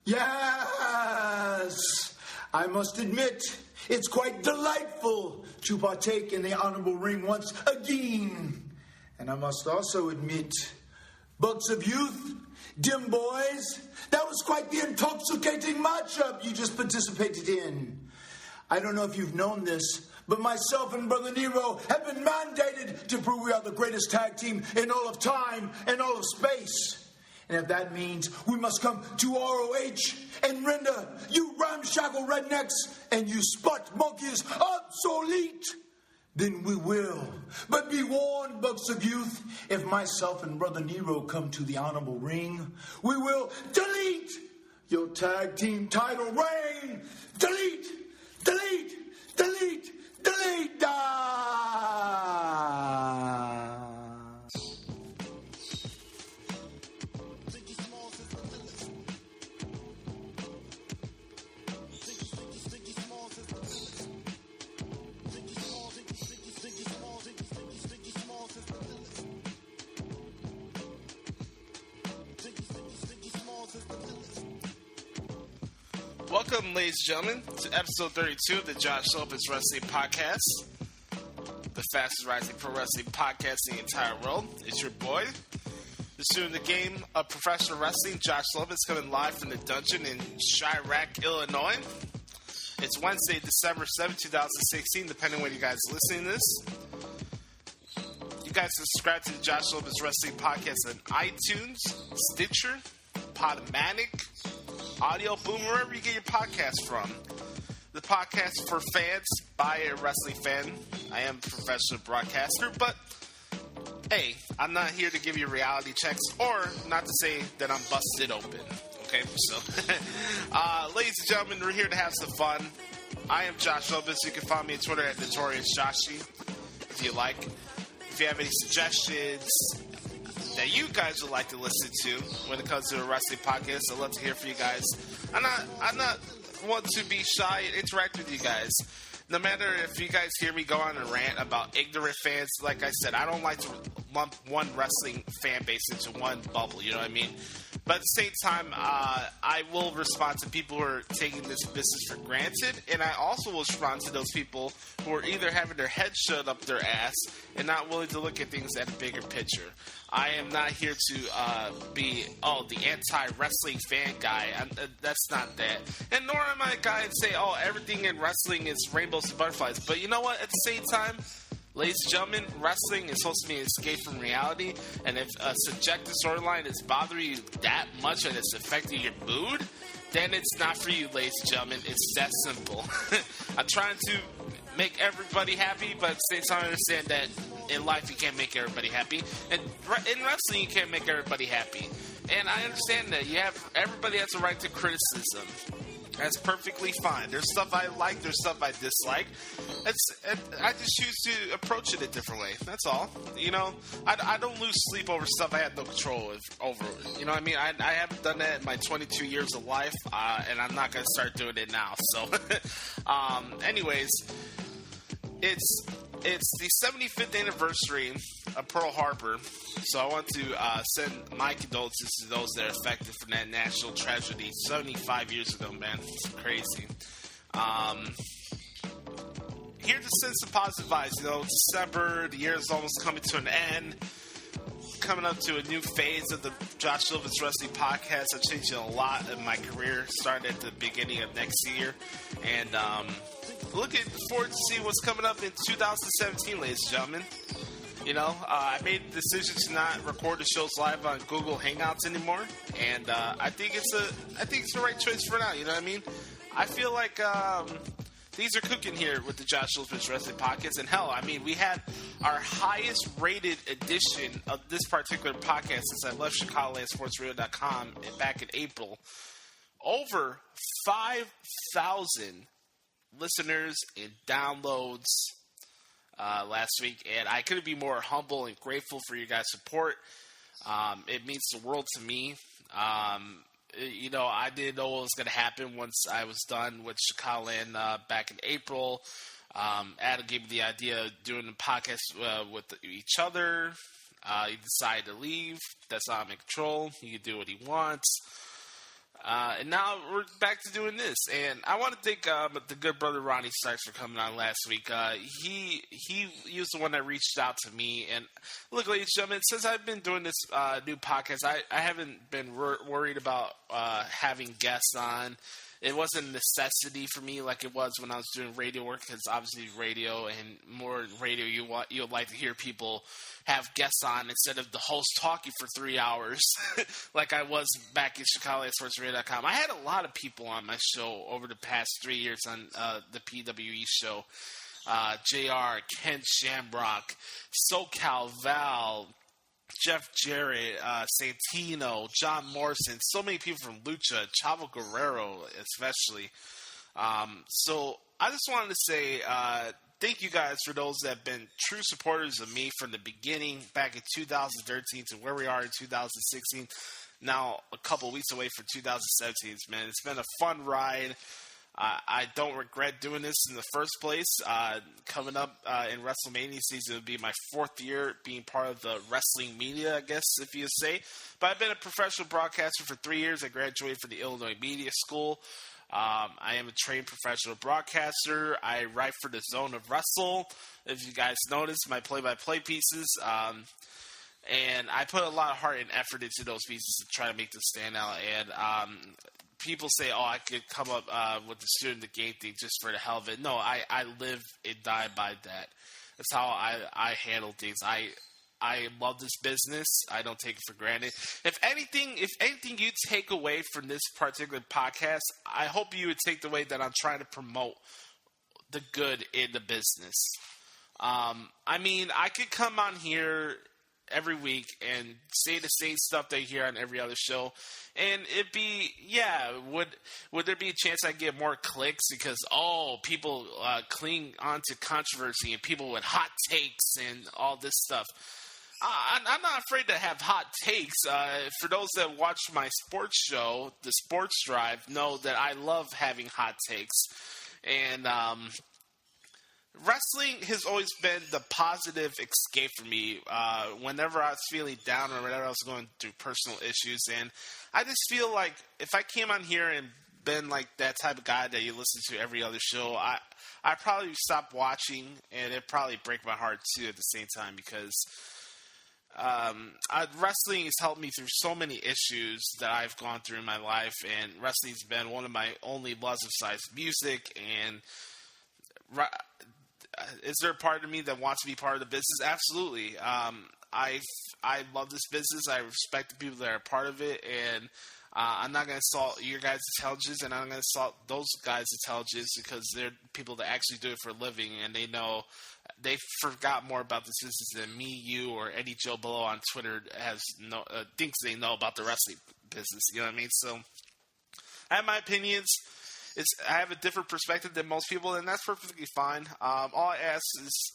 Yes, I must admit, it's quite delightful to partake in the honorable ring once again. And I must also admit, Bucks of Youth, Dim Boys, that was quite the intoxicating matchup you just participated in. I don't know if you've known this, but myself and Brother Nero have been mandated to prove we are the greatest tag team in all of time and all of space. And if that means we must come to ROH and render you ramshackle rednecks and you spot monkeys obsolete, then we will. But be warned, Bucks of Youth, if myself and Brother Nero come to the honorable ring, we will delete your tag team title reign. Delete, delete, delete, delete. Welcome, ladies and gentlemen, to episode 32 of the Lopez Wrestling Podcast, the fastest rising pro wrestling podcast in the entire world. It's your boy, the student of the game of professional wrestling, Josh Lopez, coming live from the dungeon in Chirac, Illinois. It's Wednesday, December 7, 2016, depending on when you guys are listening to this. You guys can subscribe to the Josh Lopez Wrestling Podcast on iTunes, Stitcher, Podomatic, Audio Boom, wherever you get your podcast from. The podcast for fans by a wrestling fan. I am a professional broadcaster, but hey, I'm not here to give you reality checks or not to say that I'm busted open. Okay, so ladies and gentlemen, we're here to have some fun. I am Josh Lopez. You can follow me on Twitter at NotoriousJoshi if you like. If you have any suggestions that you guys would like to listen to when it comes to a wrestling podcast, I'd love to hear from you guys. I'm not want to be shy and interact with you guys. No matter if you guys hear me go on a rant about ignorant fans, like I said, I don't like to lump one wrestling fan base into one bubble, you know what I mean? But at the same time, I will respond to people who are taking this business for granted, and I also will respond to those people who are either having their head shoved up their ass and not willing to look at things at a bigger picture. I am not here to be, the anti-wrestling fan guy. That's not that. And nor am I a guy and say, everything in wrestling is rainbows and butterflies. But you know what? At the same time, ladies and gentlemen, wrestling is supposed to be an escape from reality. And if a subjective storyline is bothering you that much and it's affecting your mood, then it's not for you, ladies and gentlemen. It's that simple. I'm trying to make everybody happy, but at the same time, I understand that in life you can't make everybody happy, and in wrestling you can't make everybody happy. And I understand that everybody has a right to criticism. That's perfectly fine. There's stuff I like, there's stuff I dislike. I just choose to approach it a different way. That's all. You know, I don't lose sleep over stuff I have no control over. You know what I mean? I haven't done that in my 22 years of life, and I'm not going to start doing it now. So, anyways, it's the 75th anniversary of Pearl Harbor, so I want to send my condolences to those that are affected from that national tragedy 75 years ago, man. It's crazy. Here to send some positive vibes. You know, December, the year is almost coming to an end. Coming up to a new phase of the Josh Lopez Wrestling Podcast. I'm changing a lot in my career, starting at the beginning of next year. And looking forward to see what's coming up in 2017, ladies and gentlemen. You know, I made the decision to not record the shows live on Google Hangouts anymore, and I think it's the right choice for now. You know what I mean? I feel like things are cooking here with the Josh Lopez Wrestling Podcast, and hell, I mean, we had our highest rated edition of this particular podcast since I left ChicagolandSportsRadio.com back in April. Over 5,000 listeners and downloads last week, and I couldn't be more humble and grateful for your guys' support. It means the world to me. You know, I didn't know what was going to happen once I was done with Chicagoland back in April. Adam gave me the idea of doing the podcast with each other. He decided to leave. That's not in control. He can do what he wants. And now we're back to doing this. And I want to thank the good brother Ronnie Starks for coming on last week. He was the one that reached out to me. And look, ladies and gentlemen, since I've been doing this new podcast, I haven't been worried about having guests on. It wasn't a necessity for me like it was when I was doing radio work, because obviously radio and more radio, you would like to hear people have guests on instead of the host talking for 3 hours like I was back in Chicago at SportsRadio.com. I had a lot of people on my show over the past 3 years on the PWE show. JR, Ken Shamrock, SoCal Val, Jeff Jarrett, Santino, John Morrison, so many people from Lucha, Chavo Guerrero especially. So I just wanted to say thank you guys for those that have been true supporters of me from the beginning, back in 2013 to where we are in 2016. Now a couple weeks away from 2017, man. It's been a fun ride. I don't regret doing this in the first place. Coming up in WrestleMania season, it would be my 4th year being part of the wrestling media, I guess, if you say. But I've been a professional broadcaster for 3 years. I graduated from the Illinois Media School. I am a trained professional broadcaster. I write for the Zone of Wrestle. If you guys notice, my play-by-play pieces. And I put a lot of heart and effort into those pieces to try to make them stand out. And people say, oh, I could come up with the student of the game thing just for the hell of it. No, I live and die by that. That's how I handle things. I love this business. I don't take it for granted. If anything you take away from this particular podcast, I hope you would take the way that I'm trying to promote the good in the business. I mean, I could come on here every week and say the same stuff they hear on every other show, and it'd be, yeah, would there be a chance I get more clicks because people cling onto controversy and people with hot takes and all this stuff? I'm not afraid to have hot takes. For those that watch my sports show, the Sports Drive, know that I love having hot takes. And wrestling has always been the positive escape for me whenever I was feeling down or whenever I was going through personal issues. And I just feel like if I came on here and been like that type of guy that you listen to every other show, I'd probably stop watching, and it'd probably break my heart too at the same time, because wrestling has helped me through so many issues that I've gone through in my life, and wrestling's been one of my only loves besides music. And is there a part of me that wants to be part of the business? Absolutely. I love this business. I respect the people that are part of it, and I'm not going to insult your guys' intelligence, and I'm not going to insult those guys' intelligence, because they're people that actually do it for a living, and they know they forgot more about this business than me, you, or any Joe Blow on Twitter thinks they know about the wrestling business. You know what I mean? So I have my opinions. I have a different perspective than most people, and that's perfectly fine. All I ask is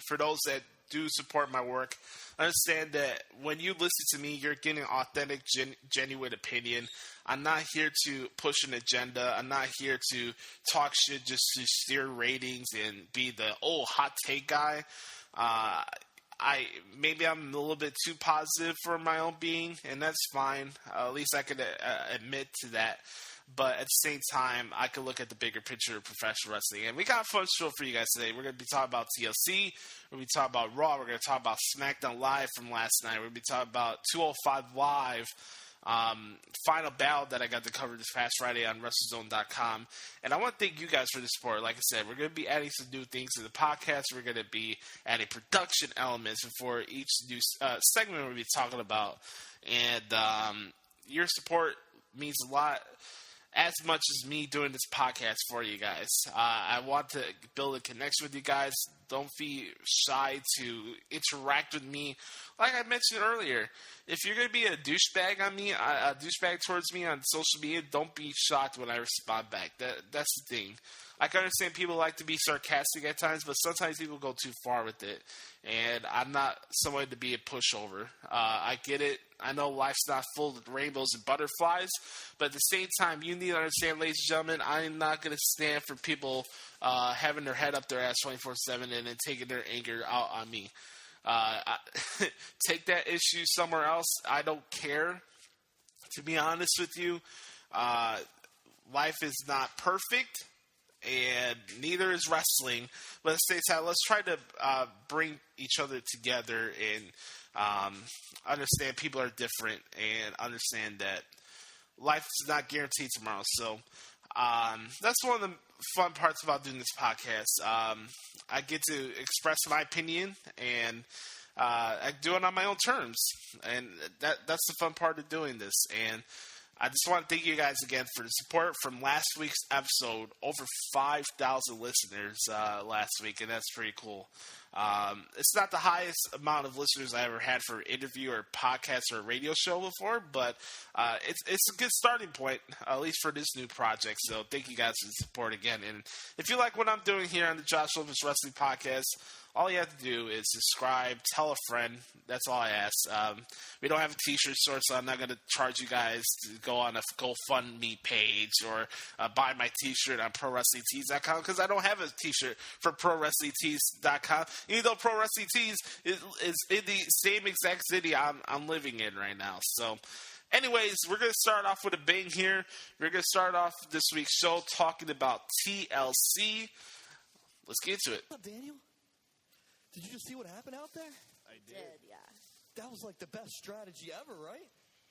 for those that do support my work, understand that when you listen to me, you're getting authentic, genuine opinion. I'm not here to push an agenda. I'm not here to talk shit just to steer ratings and be the hot take guy. Maybe I'm a little bit too positive for my own being, and that's fine. At least I could admit to that. But at the same time, I could look at the bigger picture of professional wrestling. And we got a fun show for you guys today. We're going to be talking about TLC. We're going to be talking about Raw. We're going to talk about SmackDown Live from last night. We're going to be talking about 205 Live, final battle that I got to cover this past Friday on WrestleZone.com. And I want to thank you guys for the support. Like I said, we're going to be adding some new things to the podcast. We're going to be adding production elements for each new segment we'll be talking about. And your support means a lot, as much as me doing this podcast for you guys. I want to build a connection with you guys. Don't be shy to interact with me. Like I mentioned earlier, if you're going to be a douchebag on me, a douchebag towards me on social media, don't be shocked when I respond back. That's the thing. I can understand people like to be sarcastic at times, but sometimes people go too far with it. And I'm not someone to be a pushover. I get it. I know life's not full of rainbows and butterflies, but at the same time, you need to understand, ladies and gentlemen, I'm not going to stand for people having their head up their ass 24/7 and then taking their anger out on me. Take that issue somewhere else. I don't care, to be honest with you. life is not perfect, and neither is wrestling. But at the same time, let's try to bring each other together and understand people are different and understand that life is not guaranteed tomorrow. So that's one of the fun parts about doing this podcast. I get to express my opinion, and I do it on my own terms, and that's the fun part of doing this. And I just want to thank you guys again for the support from last week's episode. Over 5,000 listeners last week, and that's pretty cool. It's not the highest amount of listeners I ever had for an interview or podcast or a radio show before, but it's a good starting point, at least for this new project. So thank you guys for the support again. And if you like what I'm doing here on the Josh Lopez Wrestling Podcast, all you have to do is subscribe, tell a friend. That's all I ask. We don't have a t-shirt store, so I'm not going to charge you guys to go on a GoFundMe page or buy my t-shirt on ProWrestlingTees.com, because I don't have a t-shirt for ProWrestlingTees.com, even though Pro Wrestling Tees is in the same exact city I'm living in right now. So anyways, we're going to start off with a bang here. We're going to start off this week's show talking about TLC. Let's get to it. What's up, Daniel? Did you just see what happened out there? I did, yeah. That was like the best strategy ever, right?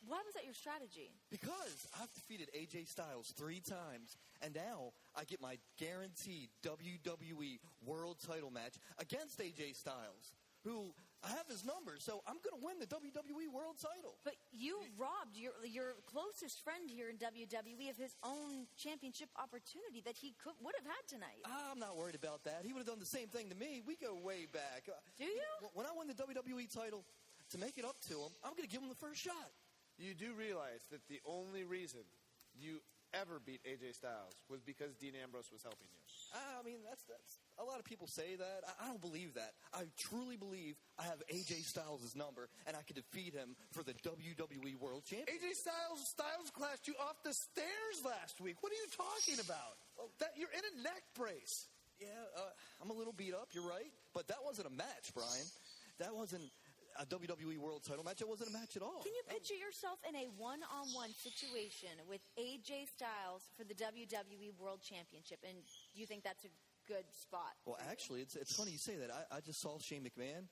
Why was that your strategy? Because I've defeated AJ Styles 3 times, and now I get my guaranteed WWE World Title match against AJ Styles, who I have his number, so I'm going to win the WWE World Title. But you robbed your closest friend here in WWE of his own championship opportunity that he would have had tonight. I'm not worried about that. He would have done the same thing to me. We go way back. Do you? When I win the WWE title, to make it up to him, I'm going to give him the first shot. You do realize that the only reason you ever beat AJ Styles was because Dean Ambrose was helping you. I mean, that's a lot of people say that. I don't believe that. I truly believe I have AJ Styles' number, and I can defeat him for the WWE World Championship. AJ Styles classed you off the stairs last week. What are you talking about? You're in a neck brace. Yeah, I'm a little beat up, you're right. But that wasn't a match, Brian. That wasn't a WWE World Title match. It wasn't a match at all. Can you picture yourself in a one-on-one situation with AJ Styles for the WWE World Championship? And do you think that's a good spot? Well, actually, it's funny you say that. I just saw Shane McMahon,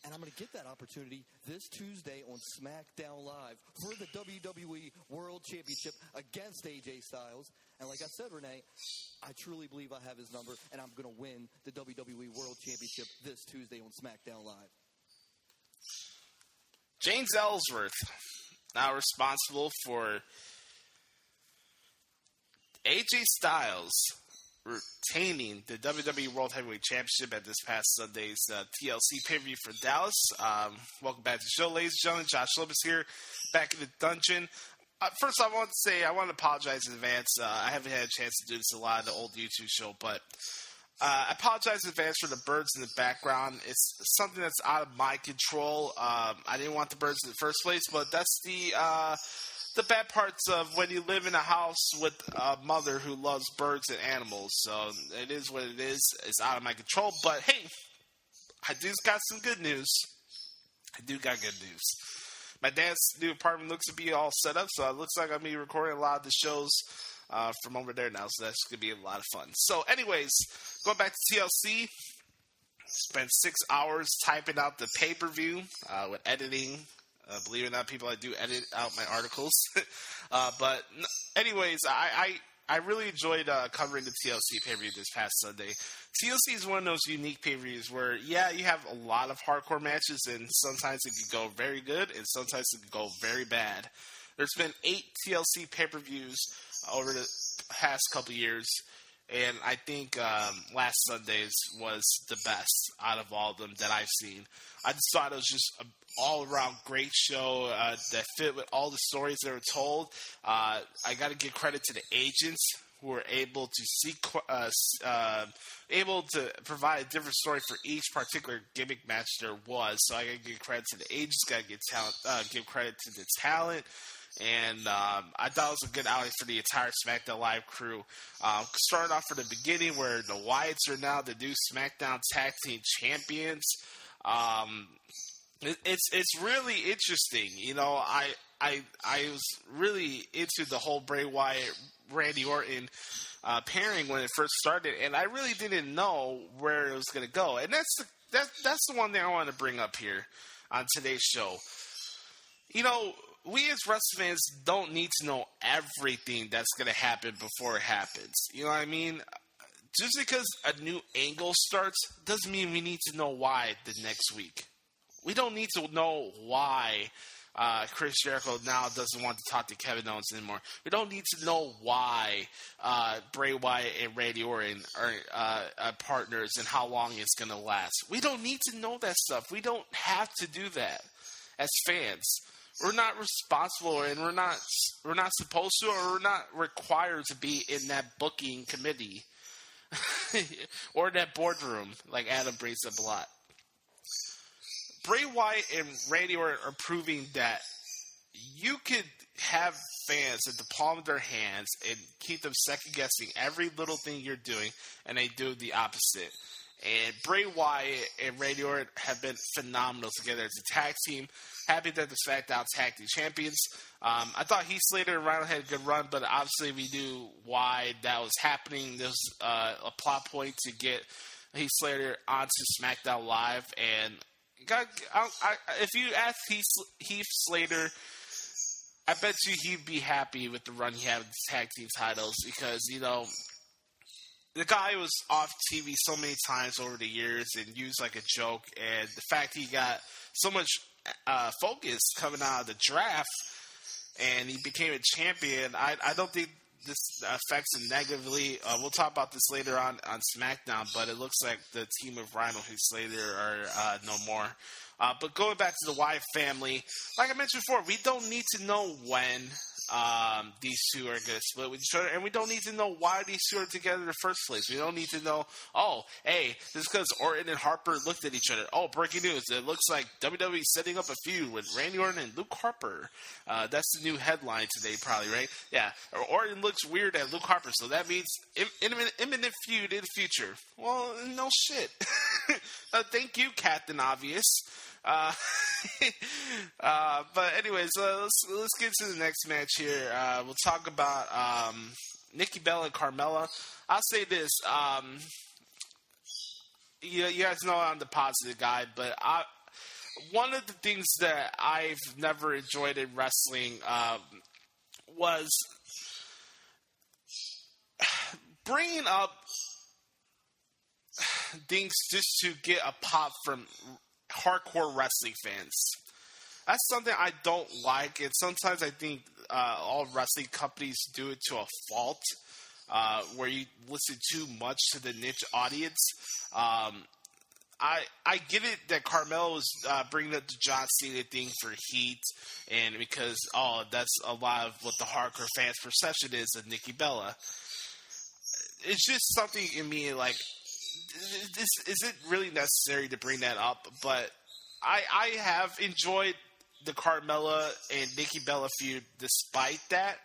and I'm going to get that opportunity this Tuesday on SmackDown Live for the WWE World Championship against AJ Styles. And like I said, Renee, I truly believe I have his number, and I'm going to win the WWE World Championship this Tuesday on SmackDown Live. James Ellsworth, now responsible for AJ Styles retaining the WWE World Heavyweight Championship at this past Sunday's TLC pay-per-view for Dallas. Welcome back to the show, ladies and gentlemen. Josh Lopez here, back in the dungeon. First, I want to apologize in advance. I haven't had a chance to do this a lot of the old YouTube show, but I apologize in advance for the birds in the background. It's something that's out of my control. I didn't want the birds in the first place, but that's the bad parts of when you live in a house with a mother who loves birds and animals. So it is what it is. It's out of my control. But hey, I do got some good news. My dad's new apartment looks to be all set up, so it looks like I'm going to be recording a lot of the shows from over there now, so that's going to be a lot of fun. So anyways, going back to TLC, spent 6 hours typing out the pay-per-view with editing. Believe it or not, people, I do edit out my articles. But anyways, I really enjoyed covering the TLC pay-per-view this past Sunday. TLC is one of those unique pay-per-views where, yeah, you have a lot of hardcore matches, and sometimes it can go very good, and sometimes it can go very bad. There's been 8 TLC pay-per-views over the past couple years, and I think last Sunday's was the best out of all of them that I've seen. I just thought it was just an all-around great show that fit with all the stories that were told. I got to give credit to the agents who were able to provide a different story for each particular gimmick match there was. So I got to give credit to the agents, got to give credit to the talent. And I thought it was a good outing for the entire SmackDown Live crew. Starting off from the beginning where the Wyatts are now the new SmackDown Tag Team Champions. It's really interesting. You know, I was really into the whole Bray Wyatt, Randy Orton pairing when it first started, and I really didn't know where it was going to go. And that's the one thing I want to bring up here on today's show. You know, we as wrestling fans don't need to know everything that's going to happen before it happens. You know what I mean? Just because a new angle starts doesn't mean we need to know why the next week. We don't need to know why Chris Jericho now doesn't want to talk to Kevin Owens anymore. We don't need to know why Bray Wyatt and Randy Orton are partners and how long it's going to last. We don't need to know that stuff. We don't have to do that as fans. We're not responsible, and we're not supposed to, or we're not required to be in that booking committee or that boardroom, like Adam brings up a lot. Bray Wyatt and Randy Orton are proving that you could have fans at the palm of their hands and keep them second-guessing every little thing you're doing, and they do the opposite. And Bray Wyatt and Randy Orton have been phenomenal together as a tag team. Happy that the SmackDown Tag Team Champions. I thought Heath Slater and Rhino had a good run, but obviously we knew why that was happening. There was a plot point to get Heath Slater onto SmackDown Live, and if you ask Heath Slater, I bet you he'd be happy with the run he had with the tag team titles, because, you know, the guy was off TV so many times over the years and used like a joke, and the fact he got so much focus coming out of the draft and he became a champion, I don't think this affects him negatively. We'll talk about this later on SmackDown, but it looks like the team of Rhino and Slater are no more. But going back to the Wyatt family, like I mentioned before, we don't need to know when these two are going to split with each other, and we don't need to know why these two are together in the first place. We don't need to know, oh, hey, this is because Orton and Harper looked at each other. Oh, breaking news, it looks like WWE setting up a feud with Randy Orton and Luke Harper. That's the new headline today, probably, right? Yeah, Orton looks weird at Luke Harper, so that means imminent feud in the future. Well, no shit. Thank you, Captain Obvious. But anyways, let's get to the next match here. We'll talk about Nikki Bella and Carmella. I'll say this. You guys know I'm the positive guy, but one of the things that I've never enjoyed in wrestling was bringing up things just to get a pop from hardcore wrestling fans. That's something I don't like, and sometimes I think all wrestling companies do it to a fault, where you listen too much to the niche audience. I get it that Carmella was bringing up the John Cena thing for heat, and because that's a lot of what the hardcore fans' perception is of Nikki Bella. It's just something in me like, is it really necessary to bring that up? But I have enjoyed the Carmella and Nikki Bella feud despite that.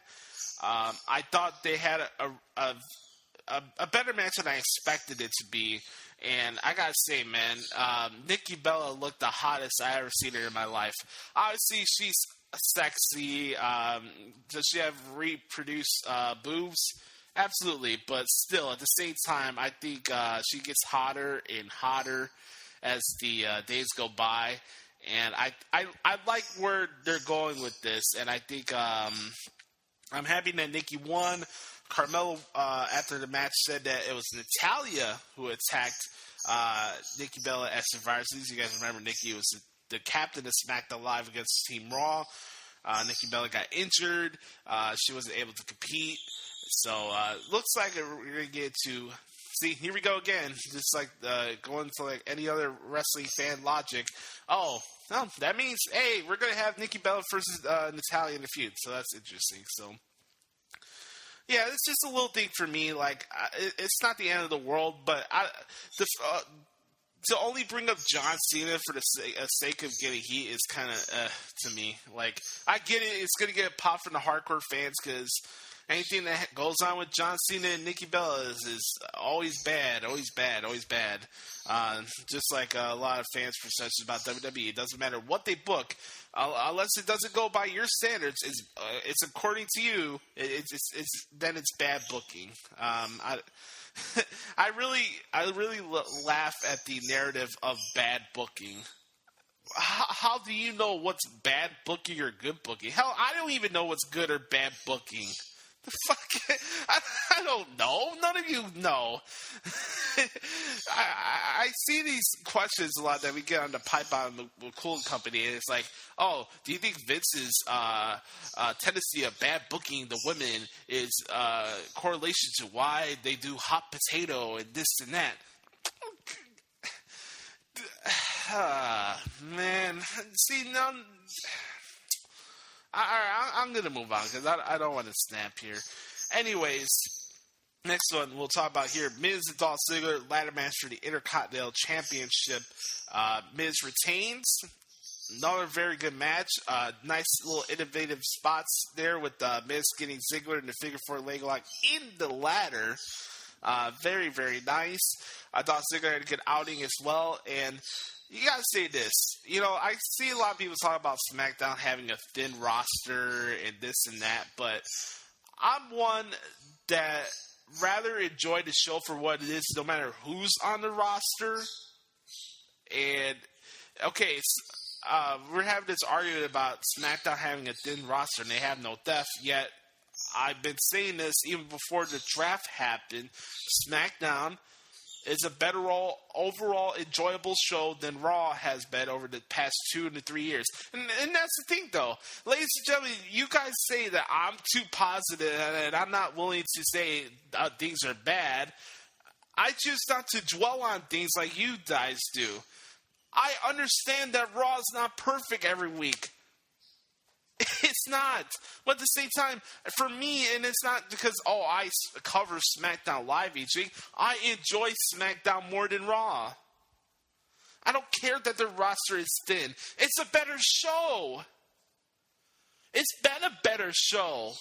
I thought they had a better match than I expected it to be. And I gotta say, man, Nikki Bella looked the hottest I ever seen her in my life. Obviously, she's sexy. Does she have reproduced boobs? Absolutely, but still, at the same time, I think she gets hotter and hotter as the days go by, and I like where they're going with this, and I think I'm happy that Nikki won. Carmella, after the match, said that it was Natalya who attacked Nikki Bella at Survivor Series. You guys remember Nikki was the captain of SmackDown Live against Team Raw. Nikki Bella got injured. She wasn't able to compete. So, looks like we're going to get to... See, here we go again. Just like going to like any other wrestling fan logic. Oh, no, that means, hey, we're going to have Nikki Bella versus Natalya in the feud. So that's interesting. So, yeah, it's just a little thing for me. Like, it's not the end of the world, but to only bring up John Cena for the sake of getting heat is kind of to me. Like, I get it. It's going to get a pop from the hardcore fans because Anything that goes on with John Cena and Nikki Bella is always bad, always bad, always bad. Just like a lot of fans' perceptions about WWE. It doesn't matter what they book, unless it doesn't go by your standards. It's according to you. Then it's bad booking. I really laugh at the narrative of bad booking. How do you know what's bad booking or good booking? Hell, I don't even know what's good or bad booking. The fuck? I don't know. None of you know. I see these questions a lot that we get on the pipe on the Cool Company, and it's like, oh, do you think Vince's tendency of bad booking the women is correlation to why they do hot potato and this and that? Man, see, none. I'm going to move on because I don't want to snap here. Anyways, next one we'll talk about here. Miz and Dolph Ziggler ladder match for the Intercontinental Championship. Miz retains. Another very good match. Nice little innovative spots there with Miz getting Ziggler in the figure four leg lock in the ladder. Very, very nice. I thought Ziggler had a good outing as well. And you gotta say this. You know, I see a lot of people talk about SmackDown having a thin roster and this and that, but I'm one that rather enjoy the show for what it is, no matter who's on the roster. And, okay, we're having this argument about SmackDown having a thin roster and they have no depth, yet I've been saying this even before the draft happened. SmackDown is a better overall enjoyable show than Raw has been over the past 2 to 3 years. And that's the thing, though. Ladies and gentlemen, you guys say that I'm too positive and I'm not willing to say things are bad. I choose not to dwell on things like you guys do. I understand that Raw is not perfect every week. It's not. But at the same time, for me, and it's not because, I cover SmackDown Live each week. I enjoy SmackDown more than Raw. I don't care that the roster is thin. It's a better show. It's been a better show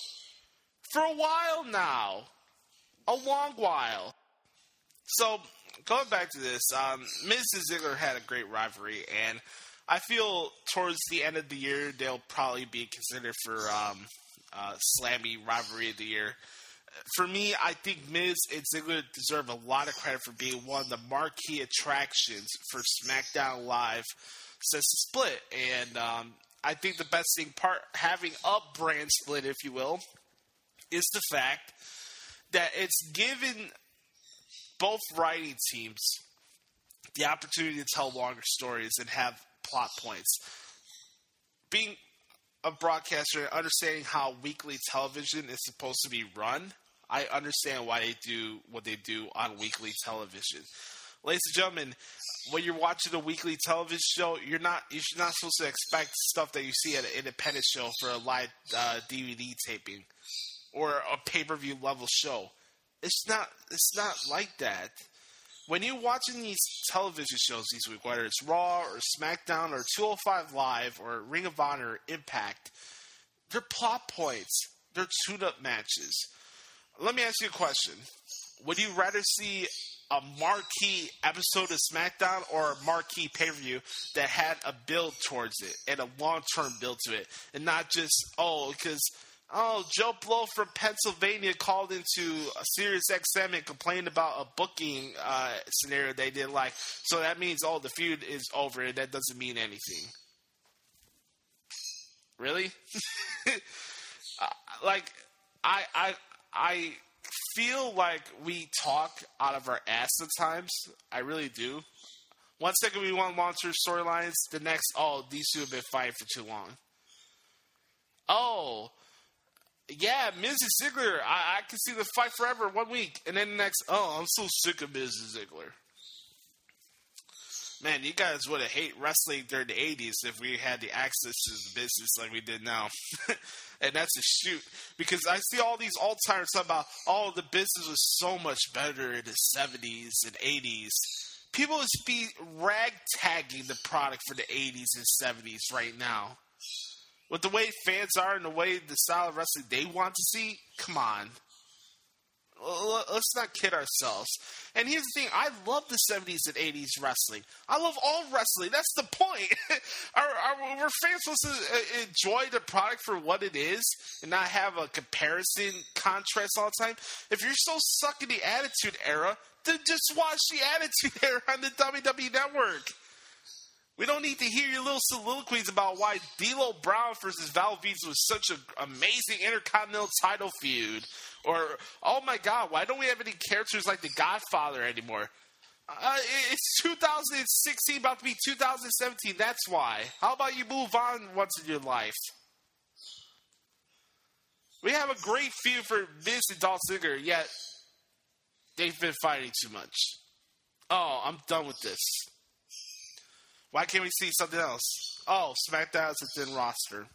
for a while now. A long while. So, going back to this, Miz and Ziggler had a great rivalry, and I feel towards the end of the year, they'll probably be considered for Slammy Rivalry of the Year. For me, I think Miz and Ziggler deserve a lot of credit for being one of the marquee attractions for SmackDown Live since the split. And I think the best thing having a brand split, if you will, is the fact that it's given both writing teams the opportunity to tell longer stories and have plot points. Being a broadcaster and understanding how weekly television is supposed to be run, I understand why they do what they do on weekly television. Ladies and gentlemen, when you're watching a weekly television show, you're not supposed to expect stuff that you see at an independent show for a live DVD taping or a pay-per-view level show. It's not like that. When you're watching these television shows this week, whether it's Raw or SmackDown or 205 Live or Ring of Honor or Impact, they're plot points. They're tune-up matches. Let me ask you a question. Would you rather see a marquee episode of SmackDown or a marquee pay-per-view that had a build towards it and a long-term build to it, and not just, because Joe Blow from Pennsylvania called into a Sirius XM and complained about a booking scenario they didn't like. So that means, the feud is over and that doesn't mean anything. Really? I feel like we talk out of our ass sometimes. I really do. One second we want long-term storylines. The next, these two have been fighting for too long. Yeah, Miz and Ziggler, I can see the fight forever 1 week. And then the next, I'm so sick of Miz and Ziggler. Man, you guys would have hated wrestling during the 80s if we had the access to the business like we did now. And that's a shoot. Because I see all these alt-timers talking about, the business was so much better in the 70s and 80s. People would be ragtagging the product for the 80s and 70s right now. With the way fans are and the way the style of wrestling they want to see, come on. Let's not kid ourselves. And here's the thing. I love the 70s and 80s wrestling. I love all wrestling. That's the point. We're fans supposed to enjoy the product for what it is and not have a comparison contrast all the time? If you're so stuck in the Attitude Era, then just watch the Attitude Era on the WWE Network. We don't need to hear your little soliloquies about why D'Lo Brown versus Val Venis was such an amazing Intercontinental title feud. Or, oh my God, why don't we have any characters like The Godfather anymore? It's 2016, about to be 2017. That's why. How about you move on once in your life? We have a great feud for Miz and Dolph Ziggler, yet they've been fighting too much. Oh, I'm done with this. Why can't we see something else? Oh, SmackDown is a thin roster.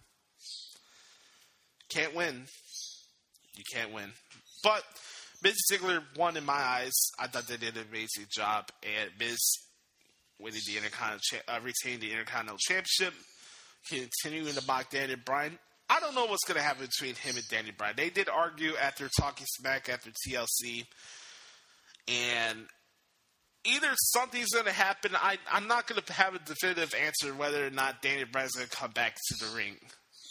Can't win. You can't win. But Miz Ziggler won in my eyes. I thought they did an amazing job. And Miz winning the retaining the Intercontinental Championship, continuing to mock Daniel Bryan. I don't know what's going to happen between him and Daniel Bryan. They did argue after Talking Smack after TLC. And either something's going to happen. I'm not going to have a definitive answer whether or not Daniel Bryan's going to come back to the ring.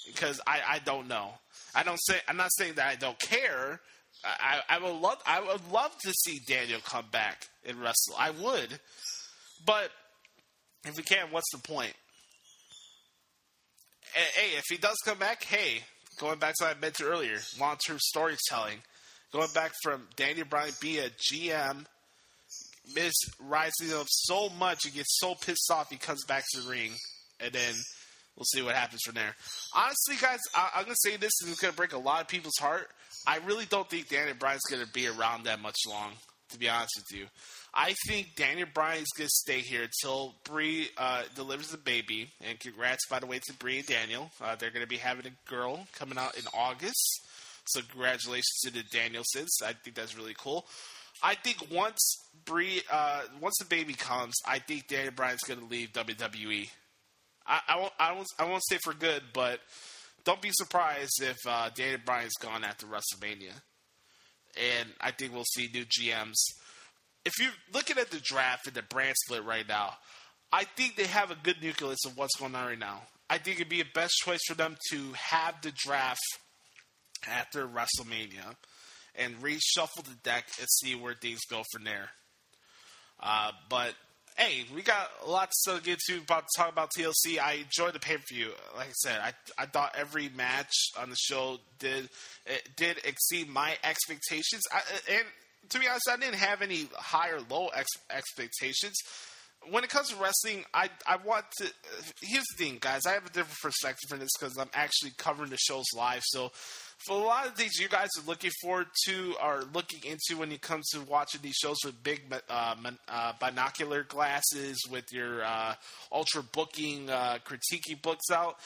Because I don't know. I'm not saying that I don't care. I would love to see Daniel come back and wrestle. I would, but if we can't, what's the point? Hey, if he does come back, going back to what I mentioned earlier, long-term storytelling, going back from Daniel Bryan being a GM, Miz rising up so much, he gets so pissed off, he comes back to the ring, and then we'll see what happens from there. Honestly, guys, I'm going to say this, and it's going to break a lot of people's heart. I really don't think Daniel Bryan's going to be around that much long, to be honest with you. I think Daniel Bryan's going to stay here until Brie delivers the baby. And congrats, by the way, to Brie and Daniel. They're going to be having a girl coming out in August. So congratulations to the Danielsons. I think that's really cool. I think once the baby comes, I think Daniel Bryan's going to leave WWE. I won't say for good, but don't be surprised if Daniel Bryan's gone after WrestleMania. And I think we'll see new GMs. If you're looking at the draft and the brand split right now, I think they have a good nucleus of what's going on right now. I think it'd be a best choice for them to have the draft after WrestleMania and reshuffle the deck and see where things go from there. But hey, we got a lot to get to talk about TLC. I enjoyed the pay-per-view. Like I said, I thought every match on the show did exceed my expectations. And to be honest, I didn't have any high or low expectations. When it comes to wrestling, I want to... Here's the thing, guys. I have a different perspective from this because I'm actually covering the shows live. So for a lot of things you guys are looking forward to or looking into when it comes to watching these shows with big binocular glasses, with your ultra booking, critiquing books out,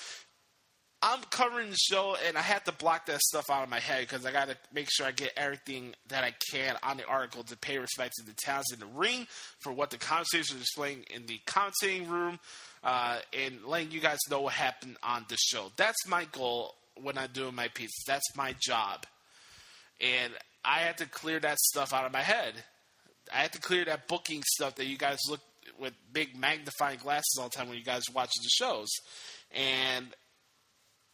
I'm covering the show, and I have to block that stuff out of my head because I got to make sure I get everything that I can on the article to pay respect to the talents in the ring for what the commentators are displaying in the commentating room and letting you guys know what happened on the show. That's my goal when I'm doing my pieces. That's my job. And I had to clear that stuff out of my head. I had to clear that booking stuff that you guys look with big magnifying glasses all the time when you guys are watching the shows. And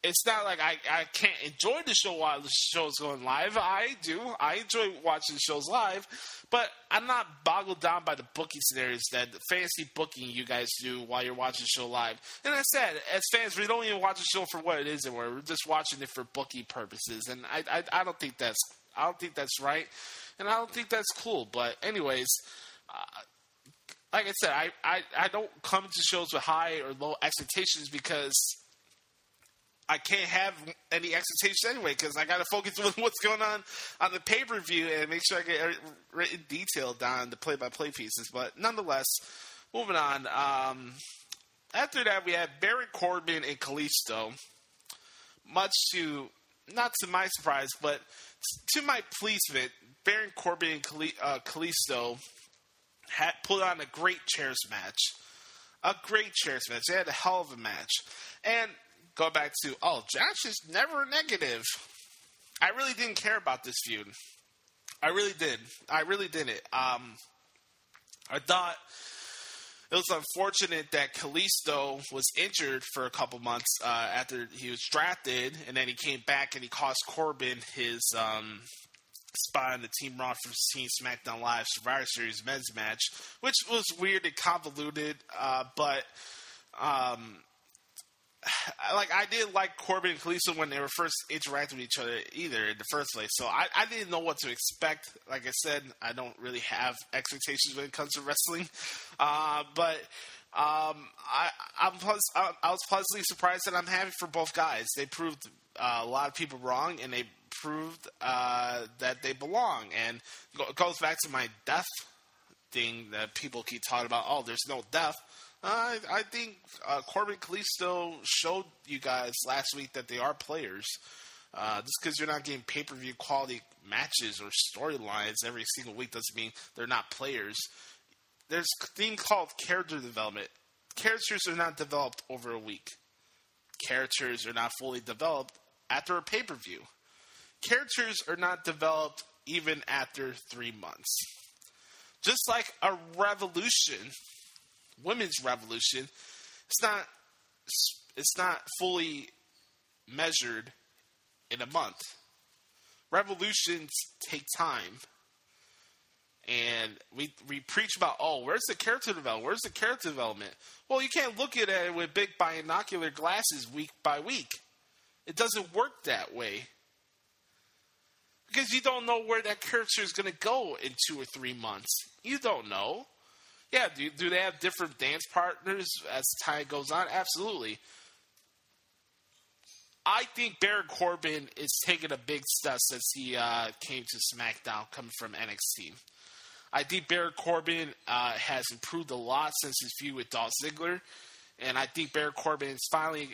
it's not like I can't enjoy the show while the show's going live. I do. I enjoy watching the shows live. But I'm not boggled down by the booking scenarios, that the fancy booking you guys do while you're watching the show live. And I said, as fans, we don't even watch the show for what it is anymore. We're just watching it for booking purposes. And I don't think that's right. And I don't think that's cool. But anyways, like I said, I don't come to shows with high or low expectations because I can't have any expectations anyway because I got to focus on what's going on the pay-per-view and make sure I get written detail down the play-by-play pieces. But nonetheless, moving on. After that, we had Baron Corbin and Kalisto. Much to, not to my surprise, but to my pleasement, Baron Corbin and Kalisto had put on a great chairs match. A great chairs match. They had a hell of a match. And go back to, Josh is never negative. I really didn't care about this feud. I really did. I really didn't. I thought it was unfortunate that Kalisto was injured for a couple months after he was drafted, and then he came back and he cost Corbin his spot on the Team Raw for Team SmackDown Live Survivor Series men's match, which was weird and convoluted, but I didn't like Corbin and Kalisto when they were first interacting with each other either in the first place. So I didn't know what to expect. Like I said, I don't really have expectations when it comes to wrestling. But I was pleasantly surprised that I'm happy for both guys. They proved a lot of people wrong, and they proved that they belong. And it goes back to my death thing that people keep talking about. Oh, there's no death. I think Corbin and Kalisto showed you guys last week that they are players. Just because you're not getting pay-per-view quality matches or storylines every single week doesn't mean they're not players. There's a thing called character development. Characters are not developed over a week. Characters are not fully developed after a pay-per-view. Characters are not developed even after 3 months. Just like a revolution, women's revolution, it's not fully measured in a month. Revolutions take time. And we preach about, where's the character development? Where's the character development? Well, you can't look at it with big binocular glasses week by week. It doesn't work that way. Because you don't know where that character is going to go in 2 or 3 months. You don't know. Yeah, do they have different dance partners as time goes on? Absolutely. I think Baron Corbin is taking a big step since he came to SmackDown coming from NXT. I think Baron Corbin has improved a lot since his feud with Dolph Ziggler. And I think Baron Corbin is finally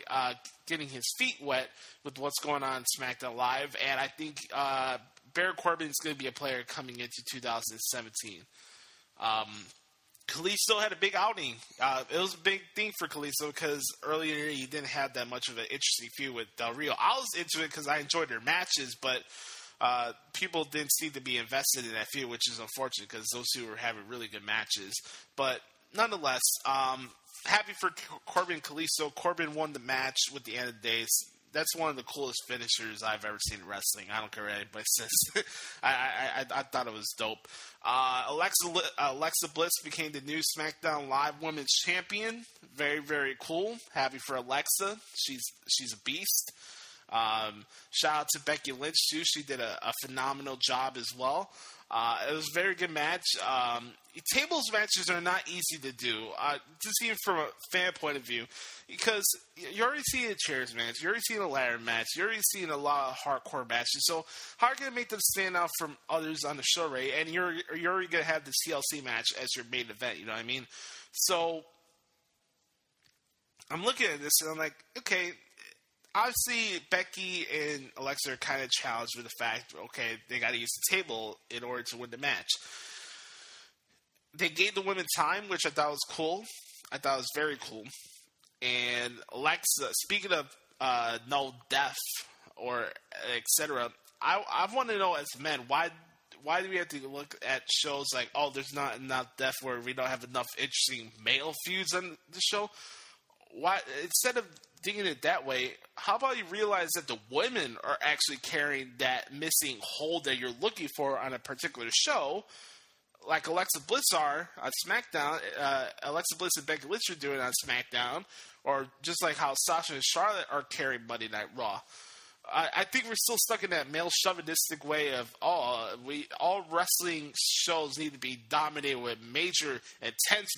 getting his feet wet with what's going on in SmackDown Live. And I think Baron Corbin is going to be a player coming into 2017. Kalisto had a big outing. It was a big thing for Kalisto because earlier he didn't have that much of an interesting feud with Del Rio. I was into it because I enjoyed their matches, but people didn't seem to be invested in that feud, which is unfortunate because those two were having really good matches. But nonetheless, happy for Corbin and Kalisto. Corbin won the match with the end of the day. That's one of the coolest finishers I've ever seen in wrestling. I don't care what anybody says. I thought it was dope. Alexa Bliss became the new SmackDown Live Women's Champion. Very, very cool. Happy for Alexa. She's a beast. Shout out to Becky Lynch, too. She did a phenomenal job as well. It was a very good match. Tables matches are not easy to do, just even from a fan point of view, because you're already seeing a chairs match, you're already seeing a ladder match, you're already seeing a lot of hardcore matches. So how are you going to make them stand out from others on the show, right? And you're already going to have the TLC match as your main event, you know what I mean? So I'm looking at this and I'm like, okay, obviously, Becky and Alexa are kind of challenged with the fact, okay, they got to use the table in order to win the match. They gave the women time, which I thought was cool. I thought it was very cool. And Alexa, speaking of no death or etc., I want to know as men, why do we have to look at shows like, there's not enough death where we don't have enough interesting male feuds on the show? Why, instead of thinking it that way, how about you realize that the women are actually carrying that missing hole that you're looking for on a particular show, like Alexa Bliss are on SmackDown, Alexa Bliss and Becky Lynch are doing on SmackDown, or just like how Sasha and Charlotte are carrying Monday Night Raw. I think we're still stuck in that male chauvinistic way of, all wrestling shows need to be dominated with major, intense,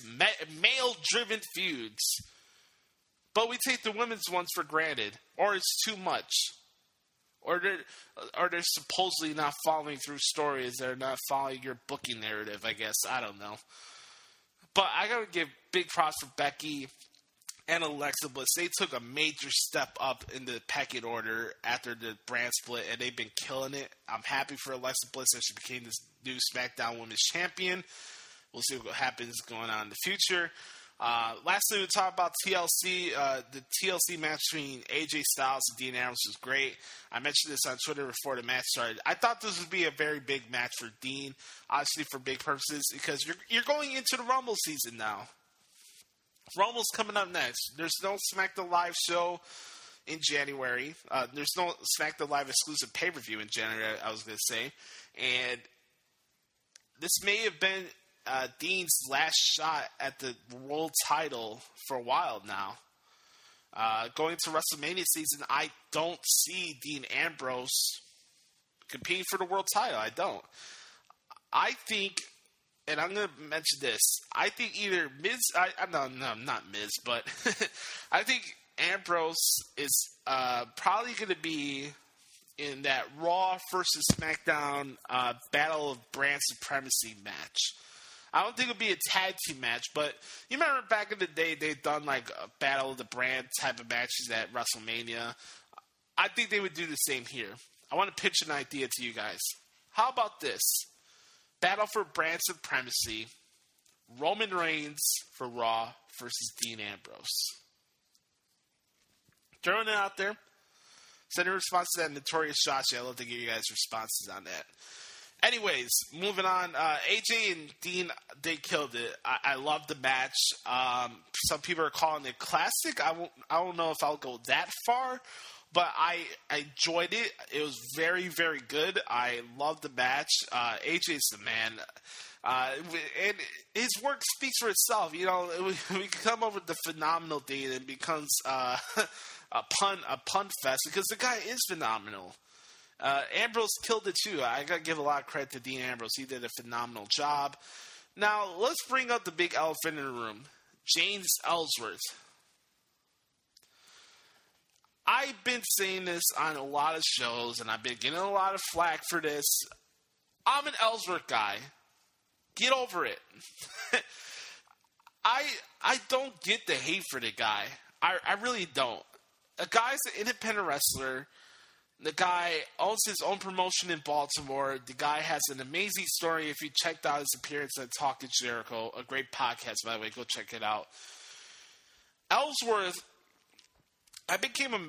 male-driven feuds. But we take the women's ones for granted, or it's too much, or they're supposedly not following through stories. They're not following your booking narrative, I guess. I don't know. But I got to give big props for Becky and Alexa Bliss. They took a major step up in the pecking order after the brand split, and they've been killing it. I'm happy for Alexa Bliss that she became this new SmackDown Women's Champion. We'll see what happens going on in the future. Lastly, we talk about TLC. The TLC match between AJ Styles and Dean Ambrose was great. I mentioned this on Twitter before the match started. I thought this would be a very big match for Dean, obviously for big purposes, because you're going into the Rumble season now. Rumble's coming up next. There's no SmackDown Live show in January. There's no SmackDown Live exclusive pay-per-view in January, I was going to say. And this may have been Dean's last shot at the world title for a while now. Going to WrestleMania season, I don't see Dean Ambrose competing for the world title. I don't. I think, and I'm going to mention this, I think either Miz, no, not Miz, but I think Ambrose is probably going to be in that Raw versus SmackDown Battle of Brand Supremacy match. I don't think it would be a tag team match, but you remember back in the day they've done like a Battle of the Brand type of matches at WrestleMania. I think they would do the same here. I want to pitch an idea to you guys. How about this? Battle for Brand Supremacy. Roman Reigns for Raw versus Dean Ambrose. Throwing it out there. Send a response to that Notorious Shotzi. I'd love to get you guys' responses on that. Anyways, moving on. AJ and Dean, they killed it. I love the match. Some people are calling it classic. I don't know if I'll go that far, but I enjoyed it. It was very, very good. I loved the match. AJ's the man. And his work speaks for itself. You know, we come up with the phenomenal Dean and it becomes a pun fest because the guy is phenomenal. Ambrose killed it too. I gotta give a lot of credit to Dean Ambrose. He did a phenomenal job. Now, let's bring up the big elephant in the room. James Ellsworth. I've been saying this on a lot of shows, and I've been getting a lot of flack for this. I'm an Ellsworth guy. Get over it. I don't get the hate for the guy. I really don't. A guy's an independent wrestler. The guy owns his own promotion in Baltimore. The guy has an amazing story. If you checked out his appearance on Talking Jericho, a great podcast, by the way, go check it out. Ellsworth, I became a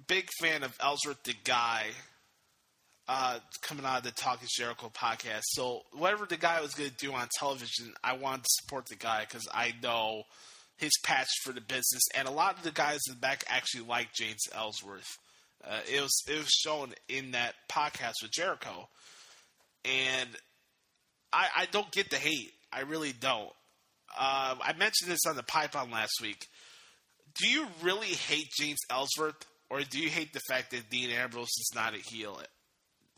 big fan of Ellsworth, the guy, coming out of the Talking Jericho podcast. So whatever the guy was going to do on television, I wanted to support the guy because I know his passion for the business. And a lot of the guys in the back actually like James Ellsworth. It was shown in that podcast with Jericho. And I don't get the hate. I really don't. I mentioned this on the Python last week. Do you really hate James Ellsworth? Or do you hate the fact that Dean Ambrose is not a heel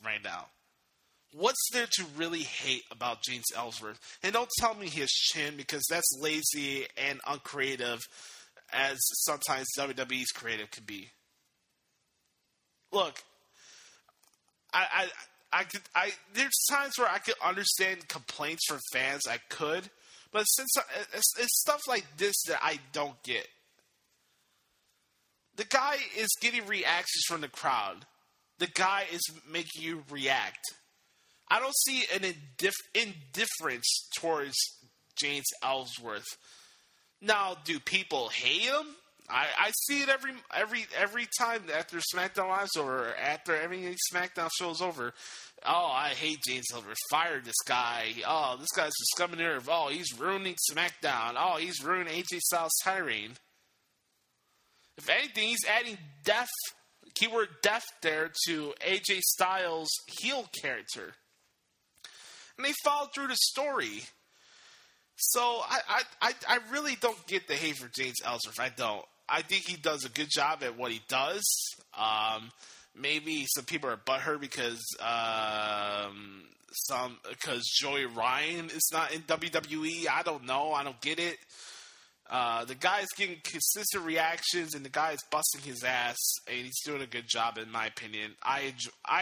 right now? What's there to really hate about James Ellsworth? And don't tell me his chin because that's lazy and uncreative as sometimes WWE's creative can be. Look, there's times where I could understand complaints from fans. I could, but since it's stuff like this that I don't get. The guy is getting reactions from the crowd. The guy is making you react. I don't see an indifference towards James Ellsworth. Now, do people hate him? I see it every time after SmackDown Live's over, or after every SmackDown show's over. Oh, I hate James Ellsworth. Fire this guy. Oh, this guy's a scum and nerve. Oh, he's ruining SmackDown. Oh, he's ruining AJ Styles' tirade. If anything, he's adding death, keyword death there, to AJ Styles' heel character. And they followed through the story. So I really don't get the hate for James Ellsworth. I don't. I think he does a good job at what he does. Maybe some people are butthurt because Joey Ryan is not in WWE. I don't know. I don't get it. The guy's getting consistent reactions, and the guy is busting his ass, and he's doing a good job, in my opinion. I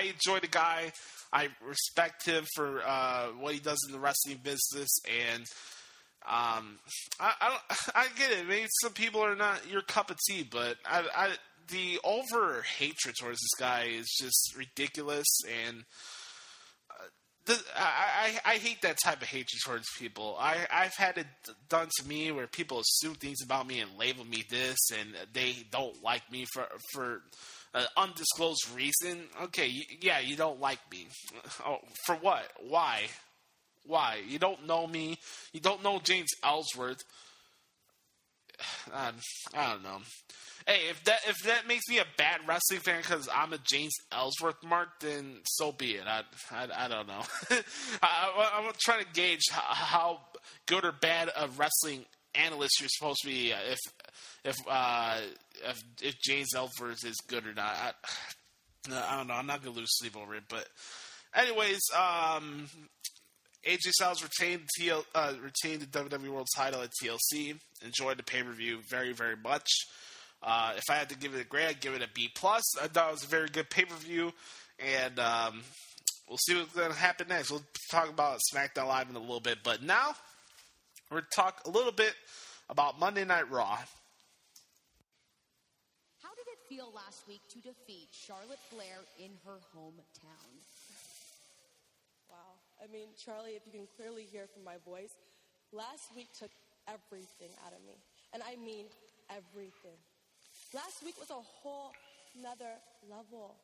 enjoy the guy. I respect him for what he does in the wrestling business, and I get it. Maybe some people are not your cup of tea, but the over hatred towards this guy is just ridiculous, and I hate that type of hatred towards people. I've had it done to me where people assume things about me and label me this, and they don't like me for an undisclosed reason. Okay, you don't like me. Oh, for what? Why? You don't know me. You don't know James Ellsworth. I don't know. Hey, if that makes me a bad wrestling fan because I'm a James Ellsworth mark, then so be it. I don't know. I'm trying to gauge how good or bad a wrestling analyst you're supposed to be if James Ellsworth is good or not. I don't know. I'm not gonna lose sleep over it. But anyways, AJ Styles retained the WWE World Title at TLC. Enjoyed the pay-per-view very, very much. If I had to give it a grade, I'd give it a B+. I thought it was a very good pay-per-view, and we'll see what's going to happen next. We'll talk about SmackDown Live in a little bit, but now we're going to talk a little bit about Monday Night Raw. How did it feel last week to defeat Charlotte Flair in her hometown? Wow. I mean, Charlie, if you can clearly hear from my voice, last week took everything out of me. And I mean everything. Last week was a whole nother level.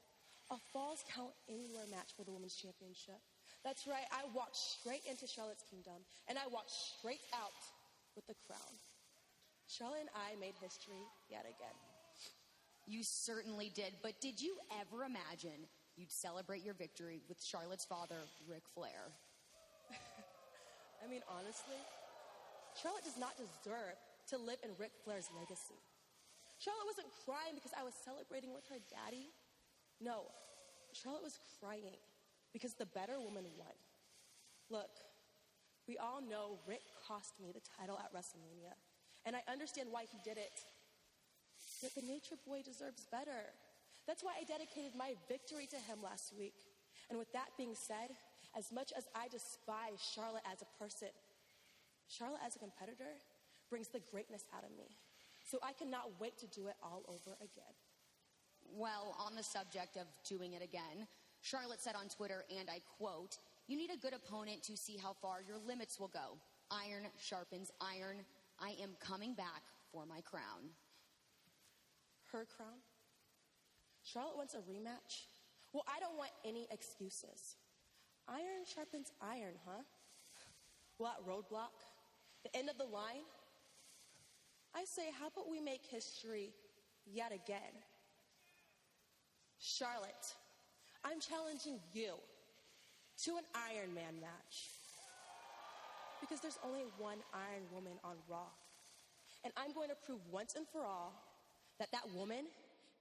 A Falls Count Anywhere match for the Women's Championship. That's right, I walked straight into Charlotte's Kingdom, and I walked straight out with the crown. Charlotte and I made history yet again. You certainly did, but did you ever imagine you'd celebrate your victory with Charlotte's father, Ric Flair? I mean, honestly, Charlotte does not deserve to live in Ric Flair's legacy. Charlotte wasn't crying because I was celebrating with her daddy. No, Charlotte was crying because the better woman won. Look, we all know Rick cost me the title at WrestleMania, and I understand why he did it. But the Nature Boy deserves better. That's why I dedicated my victory to him last week. And with that being said, as much as I despise Charlotte as a person, Charlotte as a competitor brings the greatness out of me. So I cannot wait to do it all over again. Well, on the subject of doing it again, Charlotte said on Twitter, and I quote, "You need a good opponent to see how far your limits will go. Iron sharpens iron. I am coming back for my crown." Her crown? Charlotte wants a rematch? Well, I don't want any excuses. Iron sharpens iron, huh? Well, at Roadblock, the end of the line, I say, how about we make history yet again? Charlotte, I'm challenging you to an Iron Man match. Because there's only one Iron Woman on Raw. And I'm going to prove once and for all that that woman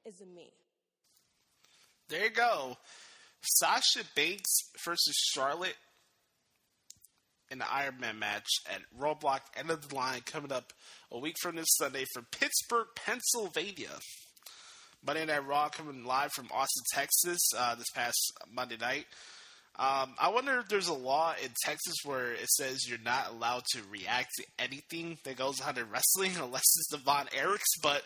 is me. There you go. Sasha Banks versus Charlotte in the Iron Man match at Roadblock, end of the line, coming up a week from this Sunday from Pittsburgh, Pennsylvania. Monday Night Raw coming live from Austin, Texas, this past Monday night. I wonder if there's a law in Texas where it says you're not allowed to react to anything that goes on in wrestling unless it's the Von Erichs, but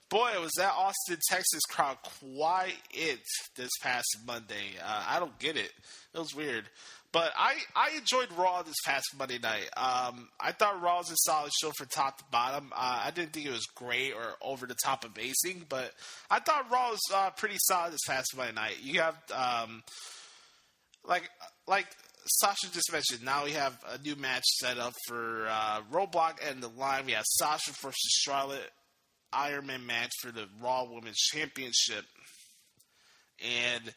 boy, was that Austin, Texas crowd quiet this past Monday. I don't get it. It was weird. But I enjoyed Raw this past Monday night. I thought Raw was a solid show from top to bottom. I didn't think it was great or over the top amazing, but I thought Raw was pretty solid this past Monday night. You have, like Sasha just mentioned, now we have a new match set up for Roadblock and the line. We have Sasha versus Charlotte Iron Man match for the Raw Women's Championship. And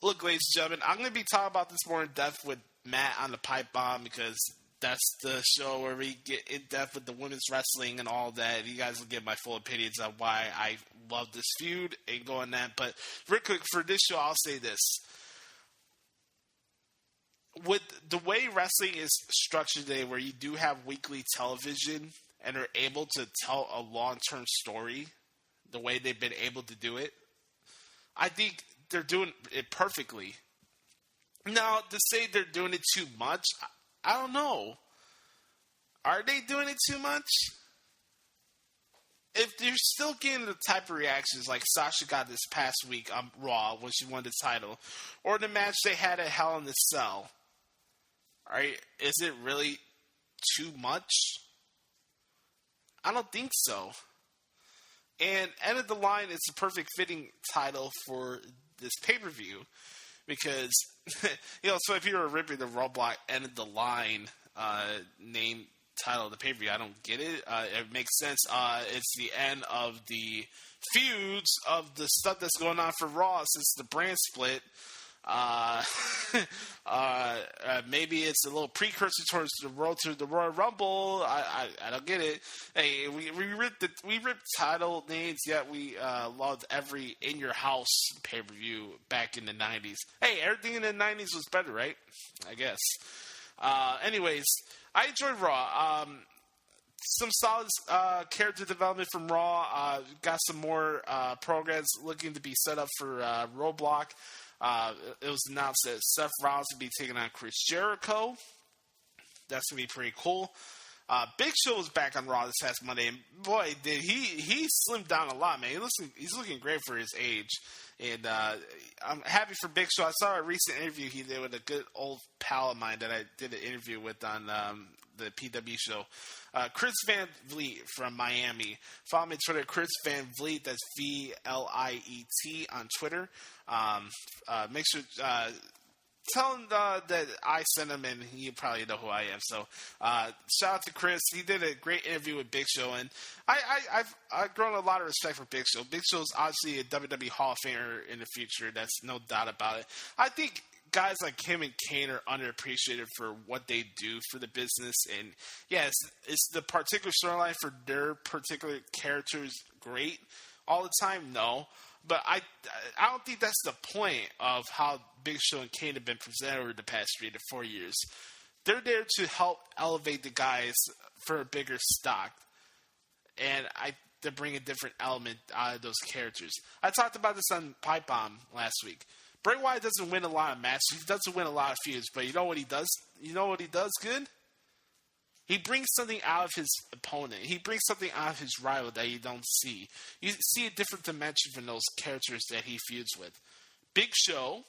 look, ladies and gentlemen, I'm going to be talking about this more in depth with Matt on the Pipe Bomb because that's the show where we get in depth with the women's wrestling and all that. You guys will get my full opinions on why I love this feud and go on that. But real quick, for this show, I'll say this. With the way wrestling is structured today, where you do have weekly television and are able to tell a long-term story the way they've been able to do it, I think they're doing it perfectly. Now, to say they're doing it too much, I don't know. Are they doing it too much? if you're still getting the type of reactions like Sasha got this past week on Raw when she won the title, or the match they had at Hell in a Cell, right? Is it really too much? I don't think so. And End of the Line is the perfect fitting title for this pay-per-view because, so if you were ripping the Roadblock End of the Line name title of the pay-per-view, I don't get it. It makes sense. It's the end of the feuds of the stuff that's going on for Raw since the brand split. Maybe it's a little precursor towards the road to the Royal Rumble. I don't get it. Hey, we ripped title names, yet we loved every In Your House pay-per-view back in the 90s. Hey, everything in the 90s was better, right? I guess. Anyways, I enjoyed Raw. Some solid character development from Raw. Got some more programs looking to be set up for Roadblock. It was announced that Seth Rollins will be taking on Chris Jericho. That's going to be pretty cool. Big Show was back on Raw this past Monday, and boy, did he slimmed down a lot, man. He's looking great for his age, and I'm happy for Big Show. I saw a recent interview he did with a good old pal of mine that I did an interview with on the PW show. Chris Van Vliet from Miami. Follow me on Twitter, Chris Van Vliet. That's VLIET on Twitter. Make sure tell him that I sent him, and you probably know who I am. So shout out to Chris. He did a great interview with Big Show, and I've grown a lot of respect for Big Show. Big Show's obviously a WWE Hall of Famer in the future. That's no doubt about it. I think guys like him and Kane are underappreciated for what they do for the business. And, yeah, it's the particular storyline for their particular characters great all the time? No. But I don't think that's the point of how Big Show and Kane have been presented over the past 3 to 4 years. They're there to help elevate the guys for a bigger stock. And to bring a different element out of those characters. I talked about this on Pipe Bomb last week. Bray Wyatt doesn't win a lot of matches. He doesn't win a lot of feuds. But you know what he does? You know what he does good? He brings something out of his opponent. He brings something out of his rival that you don't see. You see a different dimension from those characters that he feuds with. Big Show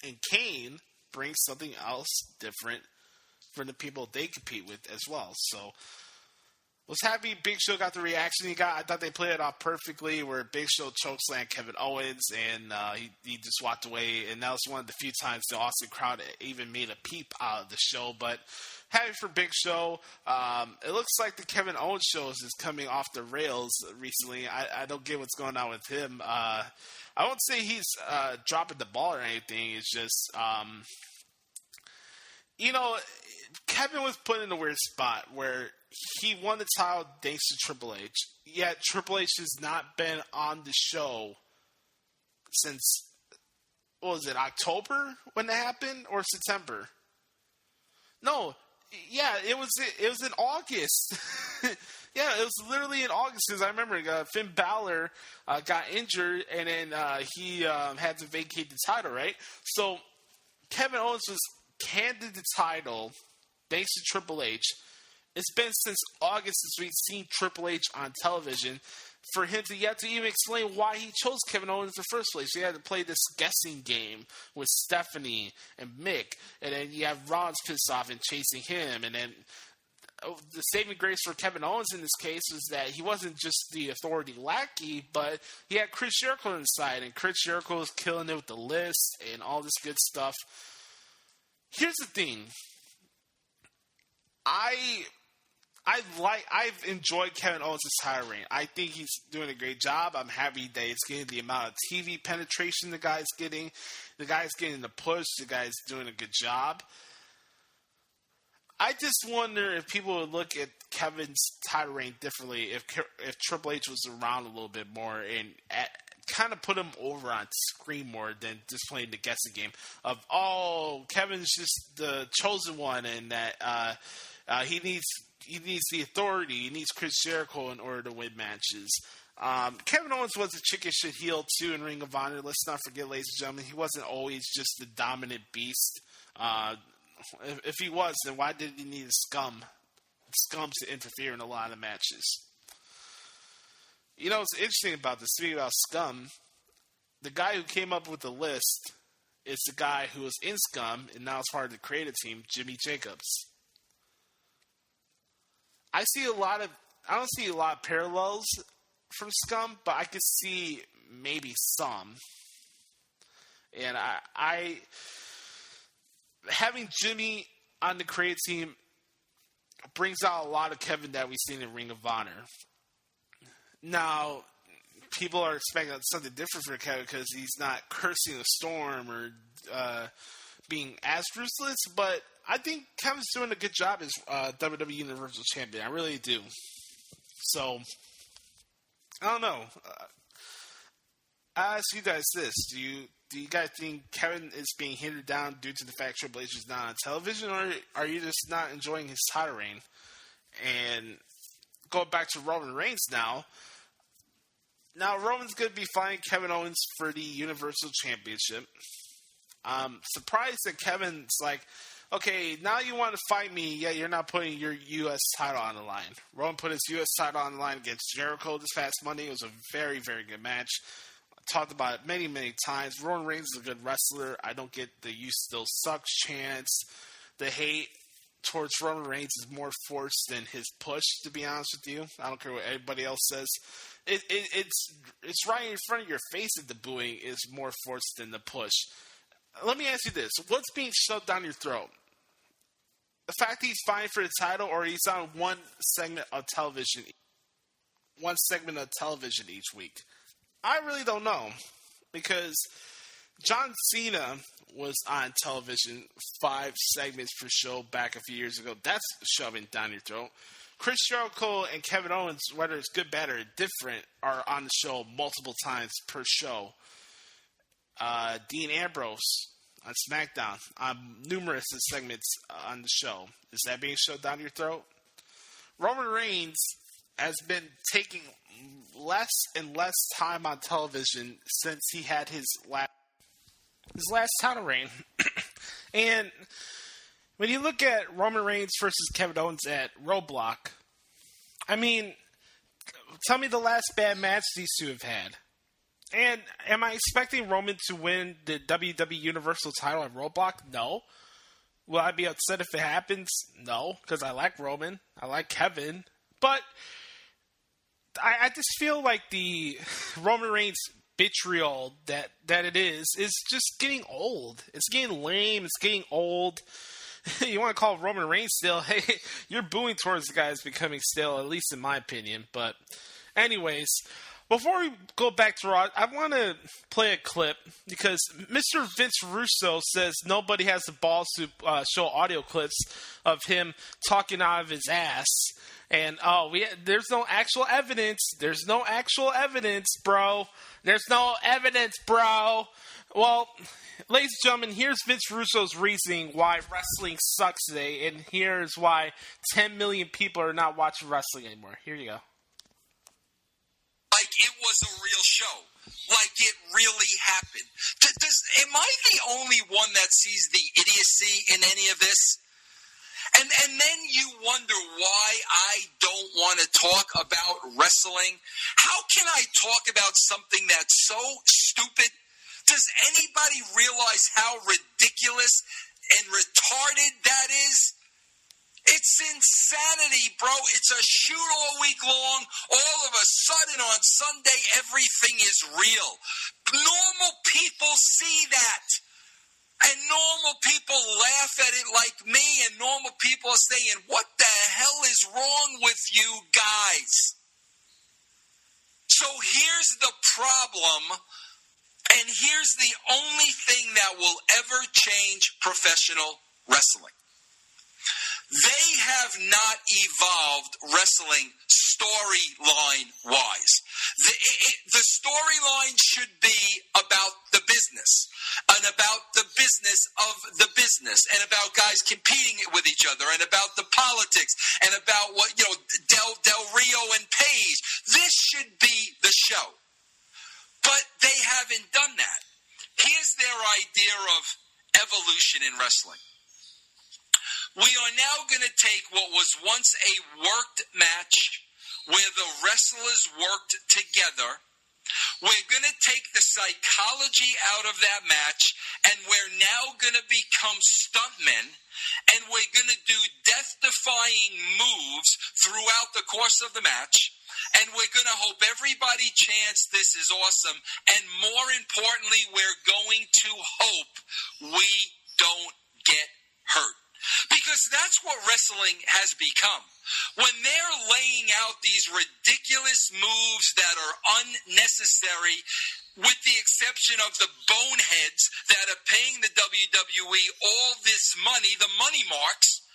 and Kane bring something else different from the people they compete with as well. So was happy Big Show got the reaction he got. I thought they played it off perfectly where Big Show chokeslammed Kevin Owens and he just walked away. And that was one of the few times the Austin crowd even made a peep out of the show. But happy for Big Show. It looks like the Kevin Owens show is coming off the rails recently. I don't get what's going on with him. I won't say he's dropping the ball or anything. It's just, Kevin was put in a weird spot where he won the title thanks to Triple H. Yet Triple H has not been on the show since, what was it, October when that happened? Or September? No, yeah, it was in August. Yeah, it was literally in August because I remember Finn Balor got injured and then he had to vacate the title, right? So Kevin Owens was handed the title thanks to Triple H. It's been since August since we've seen Triple H on television. For him to yet to even explain why he chose Kevin Owens in the first place. He had to play this guessing game with Stephanie and Mick. And then you have Rollins pissed off and chasing him. And then the saving grace for Kevin Owens in this case was that he wasn't just the authority lackey, but he had Chris Jericho inside. And Chris Jericho was killing it with the list and all this good stuff. Here's the thing. I've enjoyed Kevin Owens' title reign. I think he's doing a great job. I'm happy that he's getting the amount of TV penetration the guy's getting. The guy's getting the push. The guy's doing a good job. I just wonder if people would look at Kevin's title reign differently if Triple H was around a little bit more and kind of put him over on screen more than just playing the guessing game of, Kevin's just the chosen one and that he needs the authority. He needs Chris Jericho in order to win matches. Kevin Owens was a chicken shit heel too in Ring of Honor. Let's not forget, ladies and gentlemen, he wasn't always just the dominant beast. If he was, then why did he need scum to interfere in a lot of matches? You know what's interesting about this? Speaking about Scum, the guy who came up with the list is the guy who was in Scum and now is part of the creative team, Jimmy Jacobs. I don't see a lot of parallels from Scum, but I could see maybe some. And I having Jimmy on the creative team brings out a lot of Kevin that we've seen in Ring of Honor. Now, people are expecting something different for Kevin because he's not cursing a storm or being as ruthless, but I think Kevin's doing a good job as WWE Universal Champion. I really do. So, I don't know. I ask you guys this. Do you guys think Kevin is being hindered down due to the fact Triple H is not on television, or are you just not enjoying his title reign? And going back to Roman Reigns now. Now, Roman's going to be fighting Kevin Owens for the Universal Championship. I'm surprised that Kevin's like, okay, now you want to fight me, yet you're not putting your U.S. title on the line. Roman put his U.S. title on the line against Jericho this past Monday. It was a very, very good match. I talked about it many, many times. Roman Reigns is a good wrestler. I don't get the "you still suck" chants. The hate towards Roman Reigns is more forced than his push, to be honest with you. I don't care what everybody else says. It's right in front of your face that the booing is more forced than the push. Let me ask you this. What's being shoved down your throat? The fact that he's fighting for the title, or he's on one segment of television each week? I really don't know. Because John Cena was on television 5 segments per show back a few years ago. That's shoving down your throat. Chris Jericho and Kevin Owens, whether it's good, bad, or different, are on the show multiple times per show. Dean Ambrose on SmackDown on numerous segments on the show. Is that being shoved down your throat? Roman Reigns has been taking less and less time on television since he had his last title reign. And when you look at Roman Reigns versus Kevin Owens at Roadblock, I mean, tell me the last bad match these two have had. And am I expecting Roman to win the WWE Universal title at Roadblock? No. Will I be upset if it happens? No, because I like Roman. I like Kevin. But I just feel like the Roman Reigns vitriol that it is just getting old. It's getting lame. It's getting old. You want to call Roman Reigns stale? Hey, you're booing towards the guys becoming stale, at least in my opinion. But anyways, before we go back to Raw, I want to play a clip because Mr. Vince Russo says nobody has the balls to show audio clips of him talking out of his ass. And, there's no actual evidence. There's no actual evidence, bro. There's no evidence, bro. Well, ladies and gentlemen, here's Vince Russo's reasoning why wrestling sucks today, and here's why 10 million people are not watching wrestling anymore. Here you go. Like it was a real show. Like it really happened. Am I the only one that sees the idiocy in any of this? And then you wonder why I don't want to talk about wrestling. How can I talk about something that's so stupid? Does anybody realize how ridiculous and retarded that is? It's insanity, bro. It's a shoot all week long. All of a sudden on Sunday, everything is real. Normal people see that. And normal people laugh at it like me, and normal people are saying, what the hell is wrong with you guys? So here's the problem, and here's the only thing that will ever change professional wrestling. They have not evolved wrestling storyline-wise. The storyline should be about the business and about the business of the business and about guys competing with each other and about the politics and about what, Del Rio and Paige. This should be the show. But they haven't done that. Here's their idea of evolution in wrestling. We are now going to take what was once a worked match, where the wrestlers worked together. We're going to take the psychology out of that match, and we're now going to become stuntmen, and we're going to do death-defying moves throughout the course of the match, and we're going to hope everybody chants this is awesome, and more importantly, we're going to hope we don't get hurt. Because that's what wrestling has become. When they're laying out these ridiculous moves that are unnecessary, with the exception of the boneheads that are paying the WWE all this money, the money marks,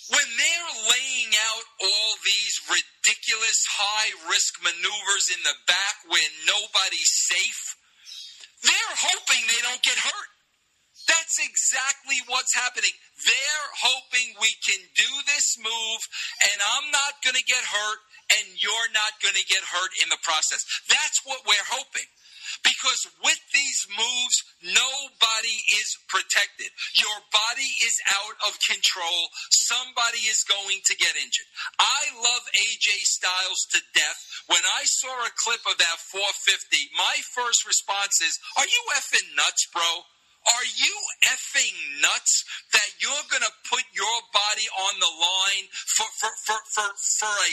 when they're laying out all these ridiculous high-risk maneuvers in the back where nobody's safe, they're hoping they don't get hurt. That's exactly what's happening. They're hoping we can do this move, and I'm not going to get hurt, and you're not going to get hurt in the process. That's what we're hoping. Because with these moves, nobody is protected. Your body is out of control. Somebody is going to get injured. I love AJ Styles to death. When I saw a clip of that 450, my first response is, are you effing nuts, bro? Are you effing nuts that you're going to put your body on the line for a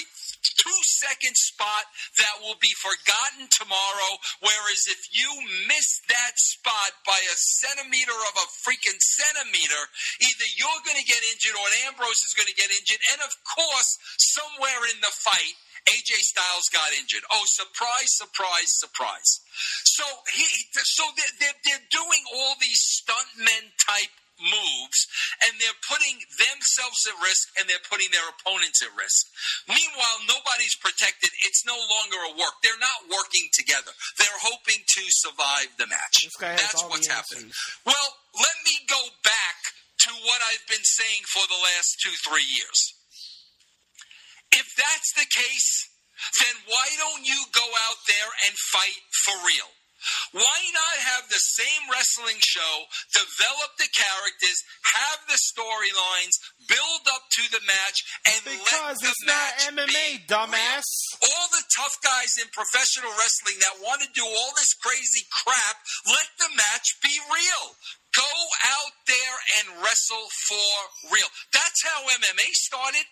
2-second spot that will be forgotten tomorrow, whereas if you miss that spot by a centimeter of a freaking centimeter, either you're going to get injured or Ambrose is going to get injured, and of course, somewhere in the fight, AJ Styles got injured. Oh, surprise, surprise, surprise. So they're doing all these stuntmen type moves, and they're putting themselves at risk, and they're putting their opponents at risk. Meanwhile, nobody's protected. It's no longer a work. They're not working together. They're hoping to survive the match. That's what's happening. Well, let me go back to what I've been saying for the last 2-3 years. If that's the case, then why don't you go out there and fight for real? Why not have the same wrestling show, develop the characters, have the storylines, build up to the match, and let the match MMA, dumbass. Real. All the tough guys in professional wrestling that want to do all this crazy crap, let the match be real. Go out there and wrestle for real. That's how MMA started.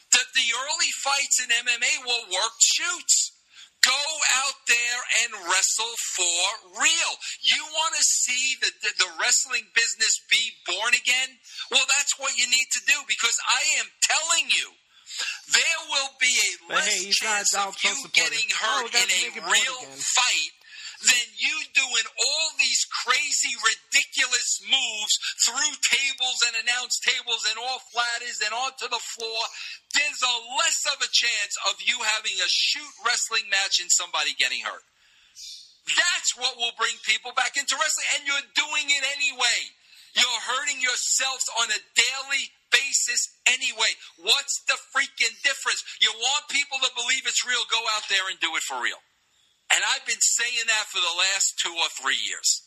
The early fights in MMA were worked shoots. Go out there and wrestle for real. You want to see the wrestling business be born again? Well, that's what you need to do, because I am telling you, there will be a less chance of you getting hurt in a real fight than you doing all these crazy, ridiculous moves through tables and announce tables and off ladders and onto the floor. There's a less of a chance of you having a shoot wrestling match and somebody getting hurt. That's what will bring people back into wrestling, and you're doing it anyway. You're hurting yourselves on a daily basis anyway. What's the freaking difference? You want people to believe it's real, go out there and do it for real. And I've been saying that for the last 2 or 3 years.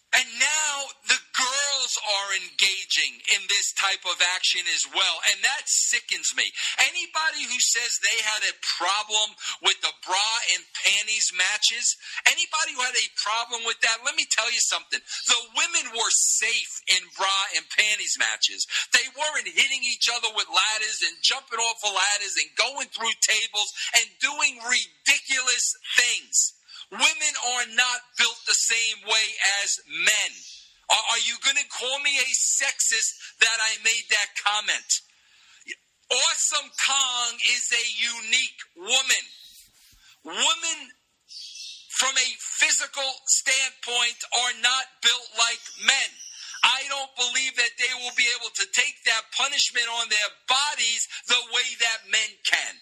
And now the girls are engaging in this type of action as well, and that sickens me. Anybody who says they had a problem with the bra and panties matches, anybody who had a problem with that, let me tell you something. The women were safe in bra and panties matches. They weren't hitting each other with ladders and jumping off of ladders and going through tables and doing ridiculous things. Women are not built the same way as men. Are you going to call me a sexist that I made that comment? Awesome Kong is a unique woman. Women, from a physical standpoint, are not built like men. I don't believe that they will be able to take that punishment on their bodies the way that men can.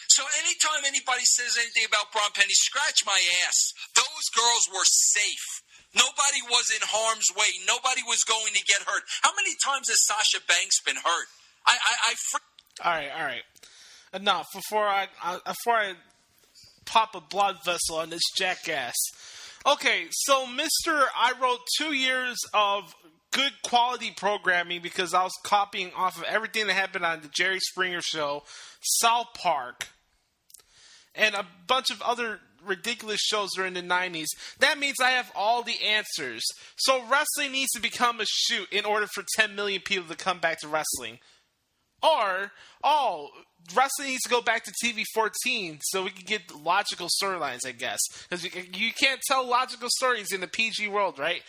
So anytime anybody says anything about bra and panties, scratch my ass. Those girls were safe. Nobody was in harm's way. Nobody was going to get hurt. How many times has Sasha Banks been hurt? All right. Enough. Before I pop a blood vessel on this jackass. Okay, so I wrote 2 years of good quality programming because I was copying off of everything that happened on the Jerry Springer Show, South Park, and a bunch of other ridiculous shows during the 90s. That means I have all the answers. So wrestling needs to become a shoot in order for 10 million people to come back to wrestling. Or, wrestling needs to go back to TV 14 so we can get logical storylines, I guess. Because you can't tell logical stories in the PG world, right?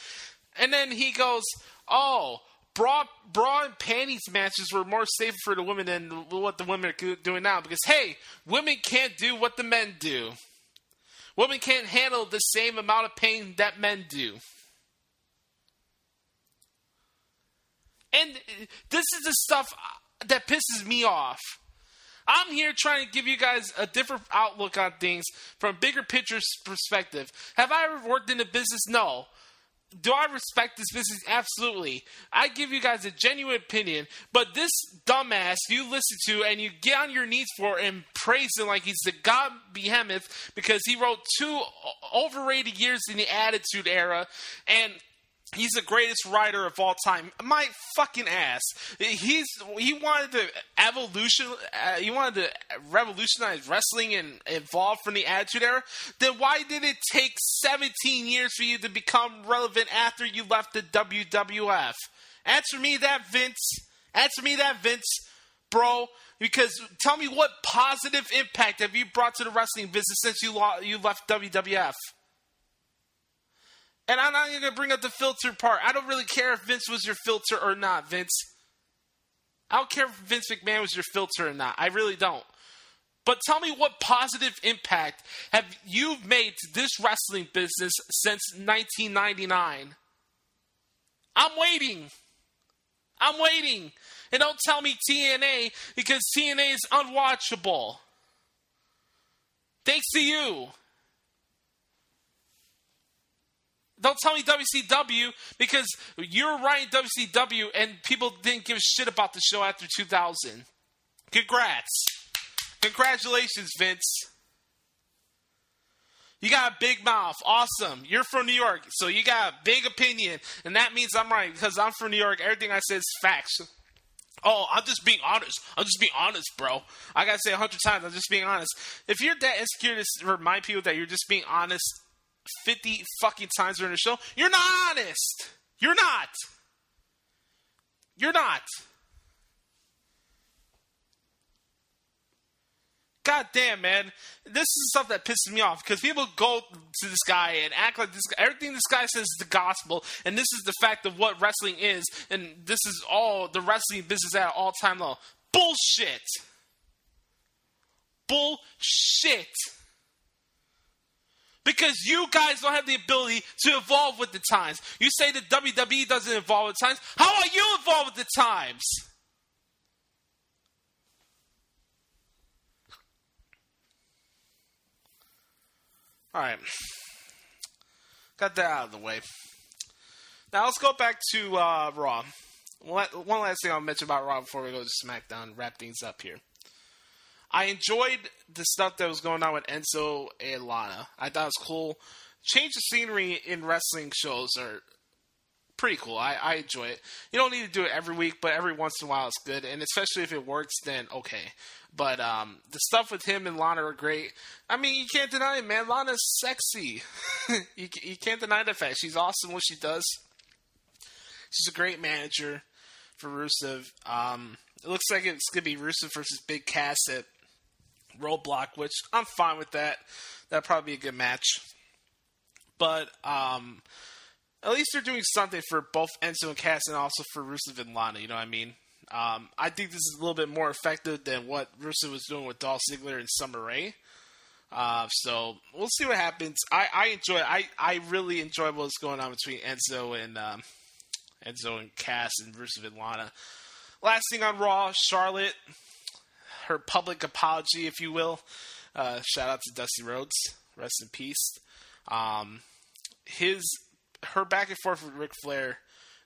And then he goes, bra and panties matches were more safe for the women than what the women are doing now. Because, hey, women can't do what the men do. Women can't handle the same amount of pain that men do. And this is the stuff that pisses me off. I'm here trying to give you guys a different outlook on things from a bigger picture perspective. Have I ever worked in the business? No. Do I respect this business? Absolutely. I give you guys a genuine opinion, but this dumbass you listen to and you get on your knees for and praise him like he's the god behemoth because he wrote 2 overrated years in the Attitude Era and he's the greatest writer of all time. My fucking ass. He wanted to revolutionize wrestling and evolve from the Attitude Era. Then why did it take 17 years for you to become relevant after you left the WWF? Answer me that, Vince. Bro. Because tell me what positive impact have you brought to the wrestling business since you left WWF? And I'm not even going to bring up the filter part. I don't really care if Vince was your filter or not, Vince. I don't care if Vince McMahon was your filter or not. I really don't. But tell me what positive impact have you made to this wrestling business since 1999? I'm waiting. And don't tell me TNA because TNA is unwatchable. Thanks to you. Don't tell me WCW because you're writing WCW and people didn't give a shit about the show after 2000. Congrats. Congratulations, Vince. You got a big mouth. Awesome. You're from New York, so you got a big opinion. And that means I'm right because I'm from New York. Everything I say is facts. Oh, I'm just being honest. Bro. I got to say 100 times, I'm just being honest. If you're that insecure to remind people that you're just being honest 50 fucking times during the show, you're not honest. You're not. God damn, man. This is stuff that pisses me off because people go to this guy and act like everything this guy says is the gospel, and this is the fact of what wrestling is, and this is all the wrestling business at all time low. Bullshit. Because you guys don't have the ability to evolve with the times. You say that WWE doesn't evolve with the times. How are you evolve with the times? Alright. Got that out of the way. Now let's go back to Raw. One last thing I'll mention about Raw before we go to SmackDown and wrap things up here. I enjoyed the stuff that was going on with Enzo and Lana. I thought it was cool. Change of scenery in wrestling shows are pretty cool. I enjoy it. You don't need to do it every week, but every once in a while it's good. And especially if it works, then okay. But the stuff with him and Lana are great. I mean, you can't deny it, man. Lana's sexy. you can't deny that fact. She's awesome what she does. She's a great manager for Rusev. It looks like it's going to be Rusev versus Big Cass at Roadblock, which I'm fine with that. That'd probably be a good match. But at least they're doing something for both Enzo and Cass and also for Rusev and Lana, you know what I mean? I think this is a little bit more effective than what Rusev was doing with Dolph Ziggler and Summer Rae. So we'll see what happens. I enjoy it. I really enjoy what's going on between Enzo and Cass and Rusev and Lana. Last thing on Raw, Charlotte, her public apology, if you will. Shout out to Dusty Rhodes. Rest in peace. Her back and forth with Ric Flair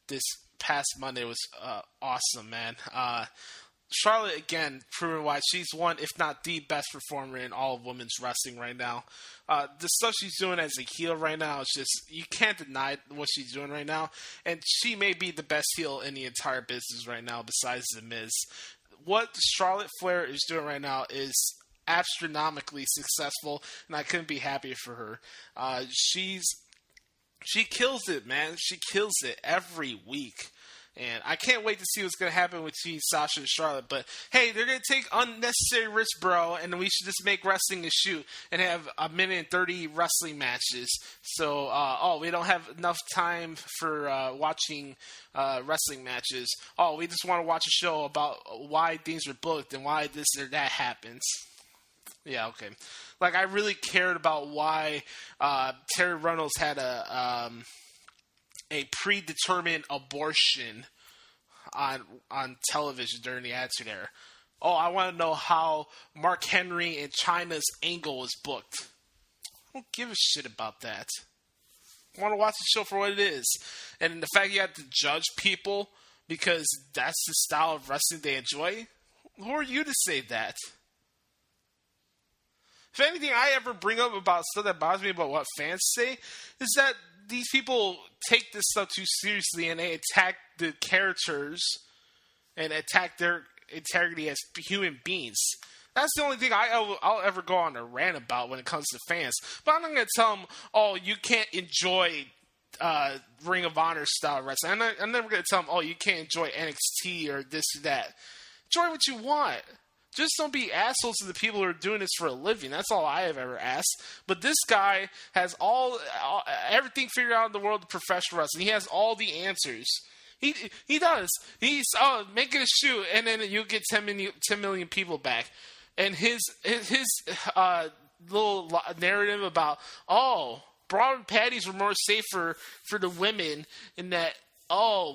this past Monday was awesome, man. Charlotte, again, proving why she's one, if not the best performer in all of women's wrestling right now. The stuff she's doing as a heel right now is just, you can't deny what she's doing right now. And she may be the best heel in the entire business right now besides The Miz. What Charlotte Flair is doing right now is astronomically successful, and I couldn't be happier for her. She kills it, man. She kills it every week. And I can't wait to see what's going to happen between Sasha and Charlotte. But, hey, they're going to take unnecessary risks, bro, and we should just make wrestling a shoot and have 1:30 wrestling matches. So, we don't have enough time for watching wrestling matches. Oh, we just want to watch a show about why things are booked and why this or that happens. Yeah, okay. Like, I really cared about why Terry Reynolds had a predetermined abortion on television during the Attitude Era. Oh, I want to know how Mark Henry and Chyna's angle was booked. I don't give a shit about that. I want to watch the show for what it is. And the fact you have to judge people because that's the style of wrestling they enjoy, who are you to say that? If anything I ever bring up about stuff that bothers me about what fans say is that these people take this stuff too seriously and they attack the characters and attack their integrity as human beings. That's the only thing I'll ever go on a rant about when it comes to fans. But I'm not going to tell them, oh, you can't enjoy Ring of Honor style wrestling. I'm never going to tell them, oh, you can't enjoy NXT or this or that. Enjoy what you want. Just don't be assholes to the people who are doing this for a living. That's all I have ever asked. But this guy has everything figured out in the world of professional wrestling. He has all the answers. He does. He's making a shoot, and then you get 10 million people back. And his little narrative about, bra and panties were more safer for the women, in that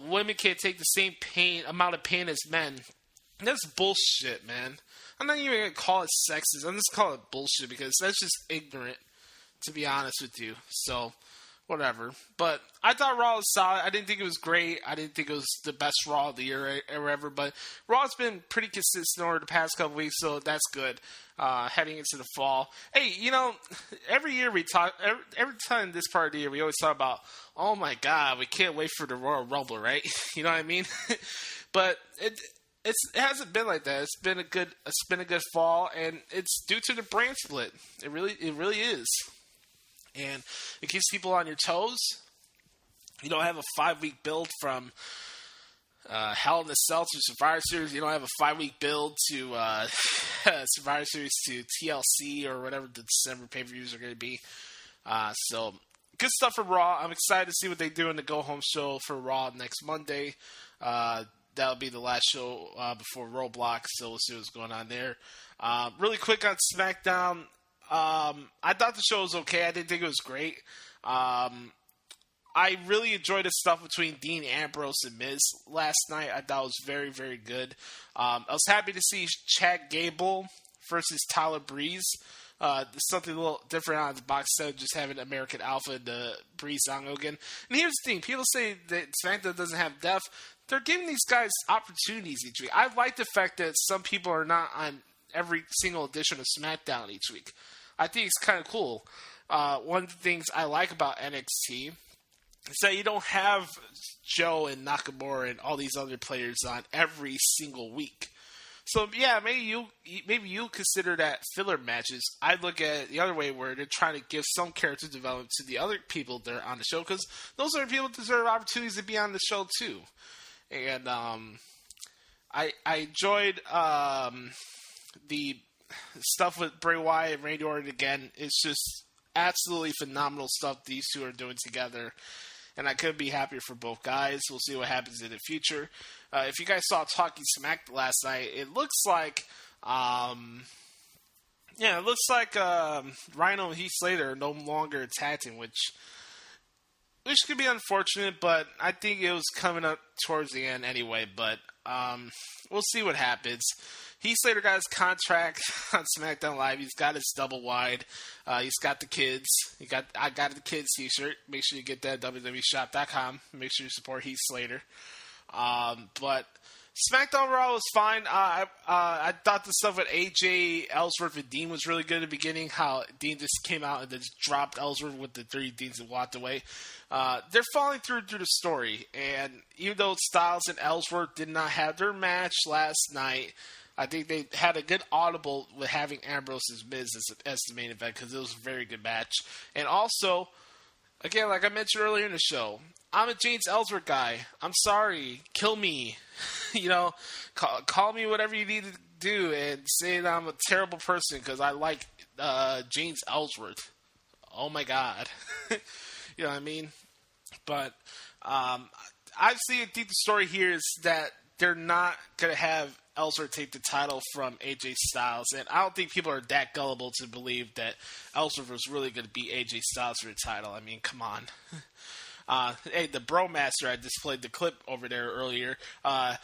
women can't take the same amount of pain as men. That's bullshit, man. I'm not even going to call it sexist. I'm just calling it bullshit because that's just ignorant, to be honest with you. So, whatever. But I thought Raw was solid. I didn't think it was great. I didn't think it was the best Raw of the year or ever. But Raw's been pretty consistent over the past couple weeks, so that's good. Heading into the fall. Hey, every year we talk, every time this part of the year, we always talk about, oh my God, we can't wait for the Royal Rumble, right? You know what I mean? But it hasn't been like that. It's been a good fall, and it's due to the brand split. It really is, and it keeps people on your toes. You don't have a 5-week build from Hell in a Cell to Survivor Series. You don't have a 5-week build to Survivor Series to TLC or whatever the December pay-per-views are going to be. So good stuff for Raw. I'm excited to see what they do in the go-home show for Raw next Monday. That'll be the last show before Roadblock, so we'll see what's going on there. Really quick on SmackDown. I thought the show was okay. I didn't think it was great. I really enjoyed the stuff between Dean Ambrose and Miz last night. I thought it was very, very good. I was happy to see Chad Gable versus Tyler Breeze. Something a little different out of the box instead of just having American Alpha to Breeze on again. And here's the thing. People say that SmackDown doesn't have depth. They're giving these guys opportunities each week. I like the fact that some people are not on every single edition of SmackDown each week. I think it's kind of cool. One of the things I like about NXT is that you don't have Joe and Nakamura and all these other players on every single week. So, yeah, maybe you consider that filler matches. I look at it the other way, where they're trying to give some character development to the other people that are on the show, because those are people that deserve opportunities to be on the show, too. And I enjoyed the stuff with Bray Wyatt and Randy Orton again. It's just absolutely phenomenal stuff these two are doing together. And I couldn't be happier for both guys. We'll see what happens in the future. If you guys saw Talking Smack last night, it looks like Rhino and Heath Slater are no longer a tag team, which could be unfortunate, but I think it was coming up towards the end anyway. But we'll see what happens. Heath Slater got his contract on SmackDown Live. He's got his double wide. He's got the kids. I got the kids t-shirt. Make sure you get that at WWEshop.com. Make sure you support Heath Slater. But SmackDown Raw was fine. I thought the stuff with AJ, Ellsworth, and Dean was really good at the beginning. How Dean just came out and just dropped Ellsworth with the 3 Deans and walked away. They're falling through the story. And even though Styles and Ellsworth did not have their match last night, I think they had a good audible with having Ambrose's Miz as the main event because it was a very good match. And also, again, like I mentioned earlier in the show, I'm a James Ellsworth guy. I'm sorry. Kill me. Call me whatever you need to do and say that I'm a terrible person because I like James Ellsworth. Oh, my God. You know what I mean? But obviously, I think the story here is that they're not going to have Ellsworth take the title from AJ Styles, and I don't think people are that gullible to believe that Ellsworth was really going to beat AJ Styles for the title. I mean, come on. Hey, the Bromaster, I just played the clip over there earlier. The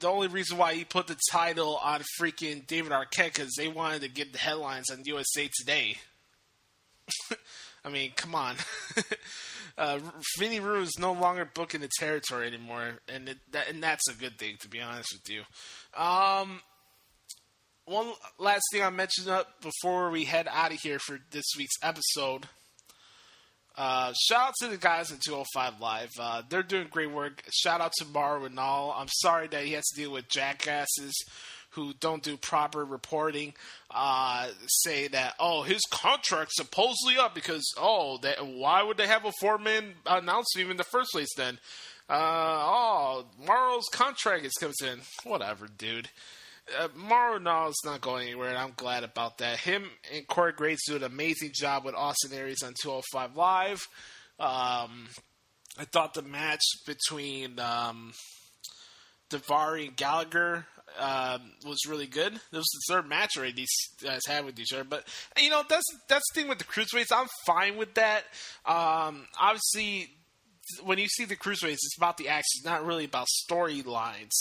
only reason why he put the title on freaking David Arquette because they wanted to get the headlines on USA Today. I mean, come on. Vinny Rue is no longer booking the territory anymore, and that's a good thing, to be honest with you. One last thing I mentioned up before we head out of here for this week's episode. Shout out to the guys at 205 Live. They're doing great work. Shout out to Mauro Ranallo. I'm sorry that he has to deal with jackasses who don't do proper reporting, say that, his contract's supposedly up because, why would they have a 4-man announcement in the first place then? Mauro's contract is coming in. Whatever, dude. Mauro Ranallo's not going anywhere, and I'm glad about that. Him and Corey Graves do an amazing job with Austin Aries on 205 Live. I thought the match between Daivari and Gallagher was really good. This was the third match already these guys had with each other. But, that's the thing with the Cruiserweights. I'm fine with that. Obviously, when you see the Cruiserweights, it's about the action. It's not really about storylines.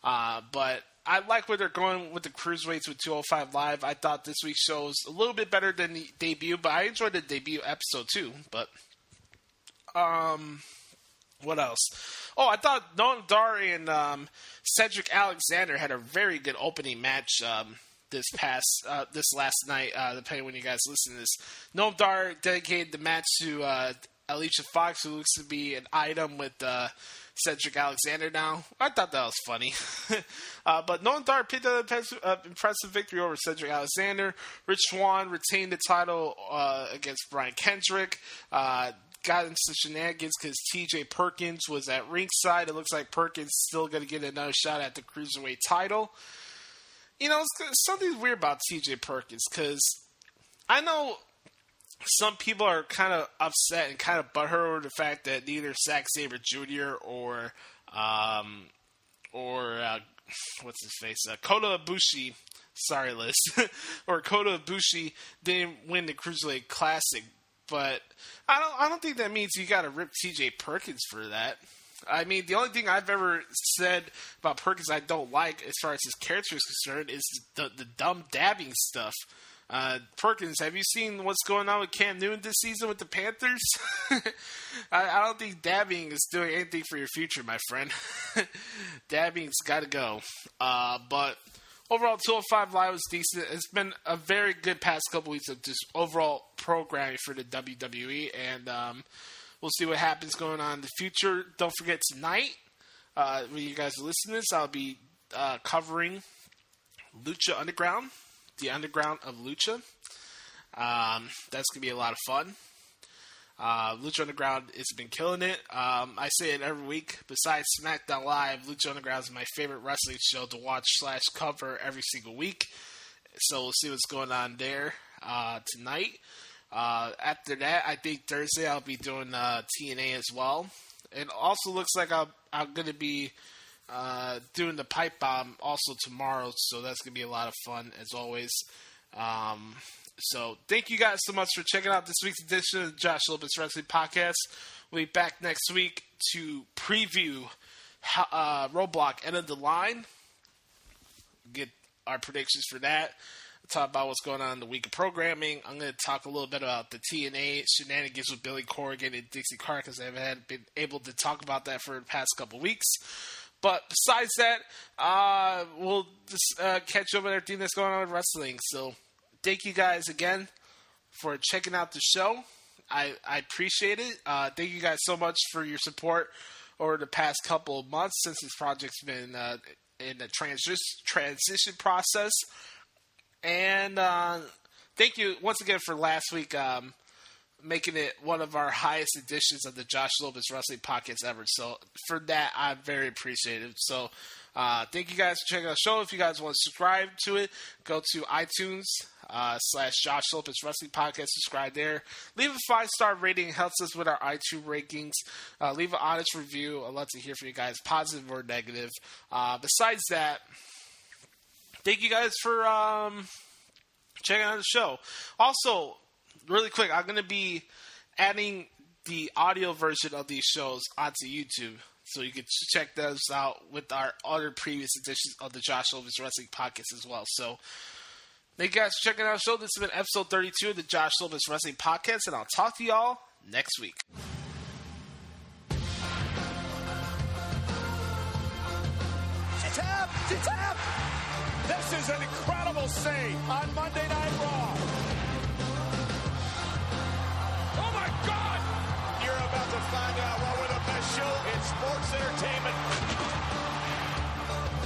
But I like where they're going with the Cruiserweights with 205 Live. I thought this week's show was a little bit better than the debut, but I enjoyed the debut episode too. But, what else? I thought Noam Dar and Cedric Alexander had a very good opening match this last night, depending when you guys listen to this. Noam Dar dedicated the match to Alicia Fox, who looks to be an item with Cedric Alexander now. I thought that was funny. But Noam Dar picked up an impressive victory over Cedric Alexander. Rich Swann retained the title against Brian Kendrick. Got into shenanigans because TJ Perkins was at ringside. It looks like Perkins still going to get another shot at the Cruiserweight title. Something weird about TJ Perkins because I know some people are kind of upset and kind of butthurt over the fact that neither Zack Sabre Jr. or what's his face, Kota Ibushi, sorry Liz, or Kota Ibushi didn't win the Cruiserweight Classic. But I don't think that means you got to rip TJ Perkins for that. I mean, the only thing I've ever said about Perkins I don't like, as far as his character is concerned, is the dumb dabbing stuff. Perkins, have you seen what's going on with Cam Newton this season with the Panthers? I don't think dabbing is doing anything for your future, my friend. Dabbing's got to go. But overall, 205 Live was decent. It's been a very good past couple weeks of just overall programming for the WWE, and we'll see what happens going on in the future. Don't forget tonight, when you guys are listening to this, I'll be covering Lucha Underground, the Underground of Lucha. That's going to be a lot of fun. Lucha Underground has been killing it. I say it every week. Besides SmackDown Live, Lucha Underground is my favorite wrestling show to watch / cover every single week. So we'll see what's going on there tonight. After that, I think Thursday I'll be doing TNA as well. It also looks like I'm going to be doing the Pipe Bomb also tomorrow. So that's going to be a lot of fun as always. So thank you guys so much for checking out this week's edition of the Josh Lopez Wrestling Podcast. We'll be back next week to preview Roadblock End of the Line. Get our predictions for that. Talk about what's going on in the week of programming. I'm going to talk a little bit about the TNA shenanigans with Billy Corgan and Dixie Carter because I haven't been able to talk about that for the past couple weeks. But besides that, we'll just catch up with everything that's going on with wrestling. So thank you guys again for checking out the show. I appreciate it. Thank you guys so much for your support over the past couple of months since this project's been in the transition process. And thank you once again for last week making it one of our highest editions of the Josh Lopez Wrestling Podcast ever. So for that, I'm very appreciative. So thank you guys for checking out the show. If you guys want to subscribe to it, go to iTunes /Josh Lopez Wrestling Podcast. Subscribe there. Leave a 5-star rating. It helps us with our iTunes rankings. Leave an honest review. I'd love to hear from you guys, positive or negative. Besides that, thank you guys for checking out the show. Also, really quick, I'm going to be adding the audio version of these shows onto YouTube, so you can check those out with our other previous editions of the Josh Lopez Wrestling Podcast as well. So, thank you guys for checking out the show. This has been episode 32 of the Josh Lopez Wrestling Podcast, and I'll talk to y'all next week. Tap! This is an incredible save on Monday Night Raw. Oh my God! You're about to find out what we're the best show in sports entertainment.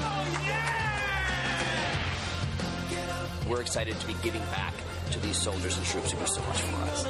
Oh yeah! We're excited to be giving back to these soldiers and troops who do so much for us.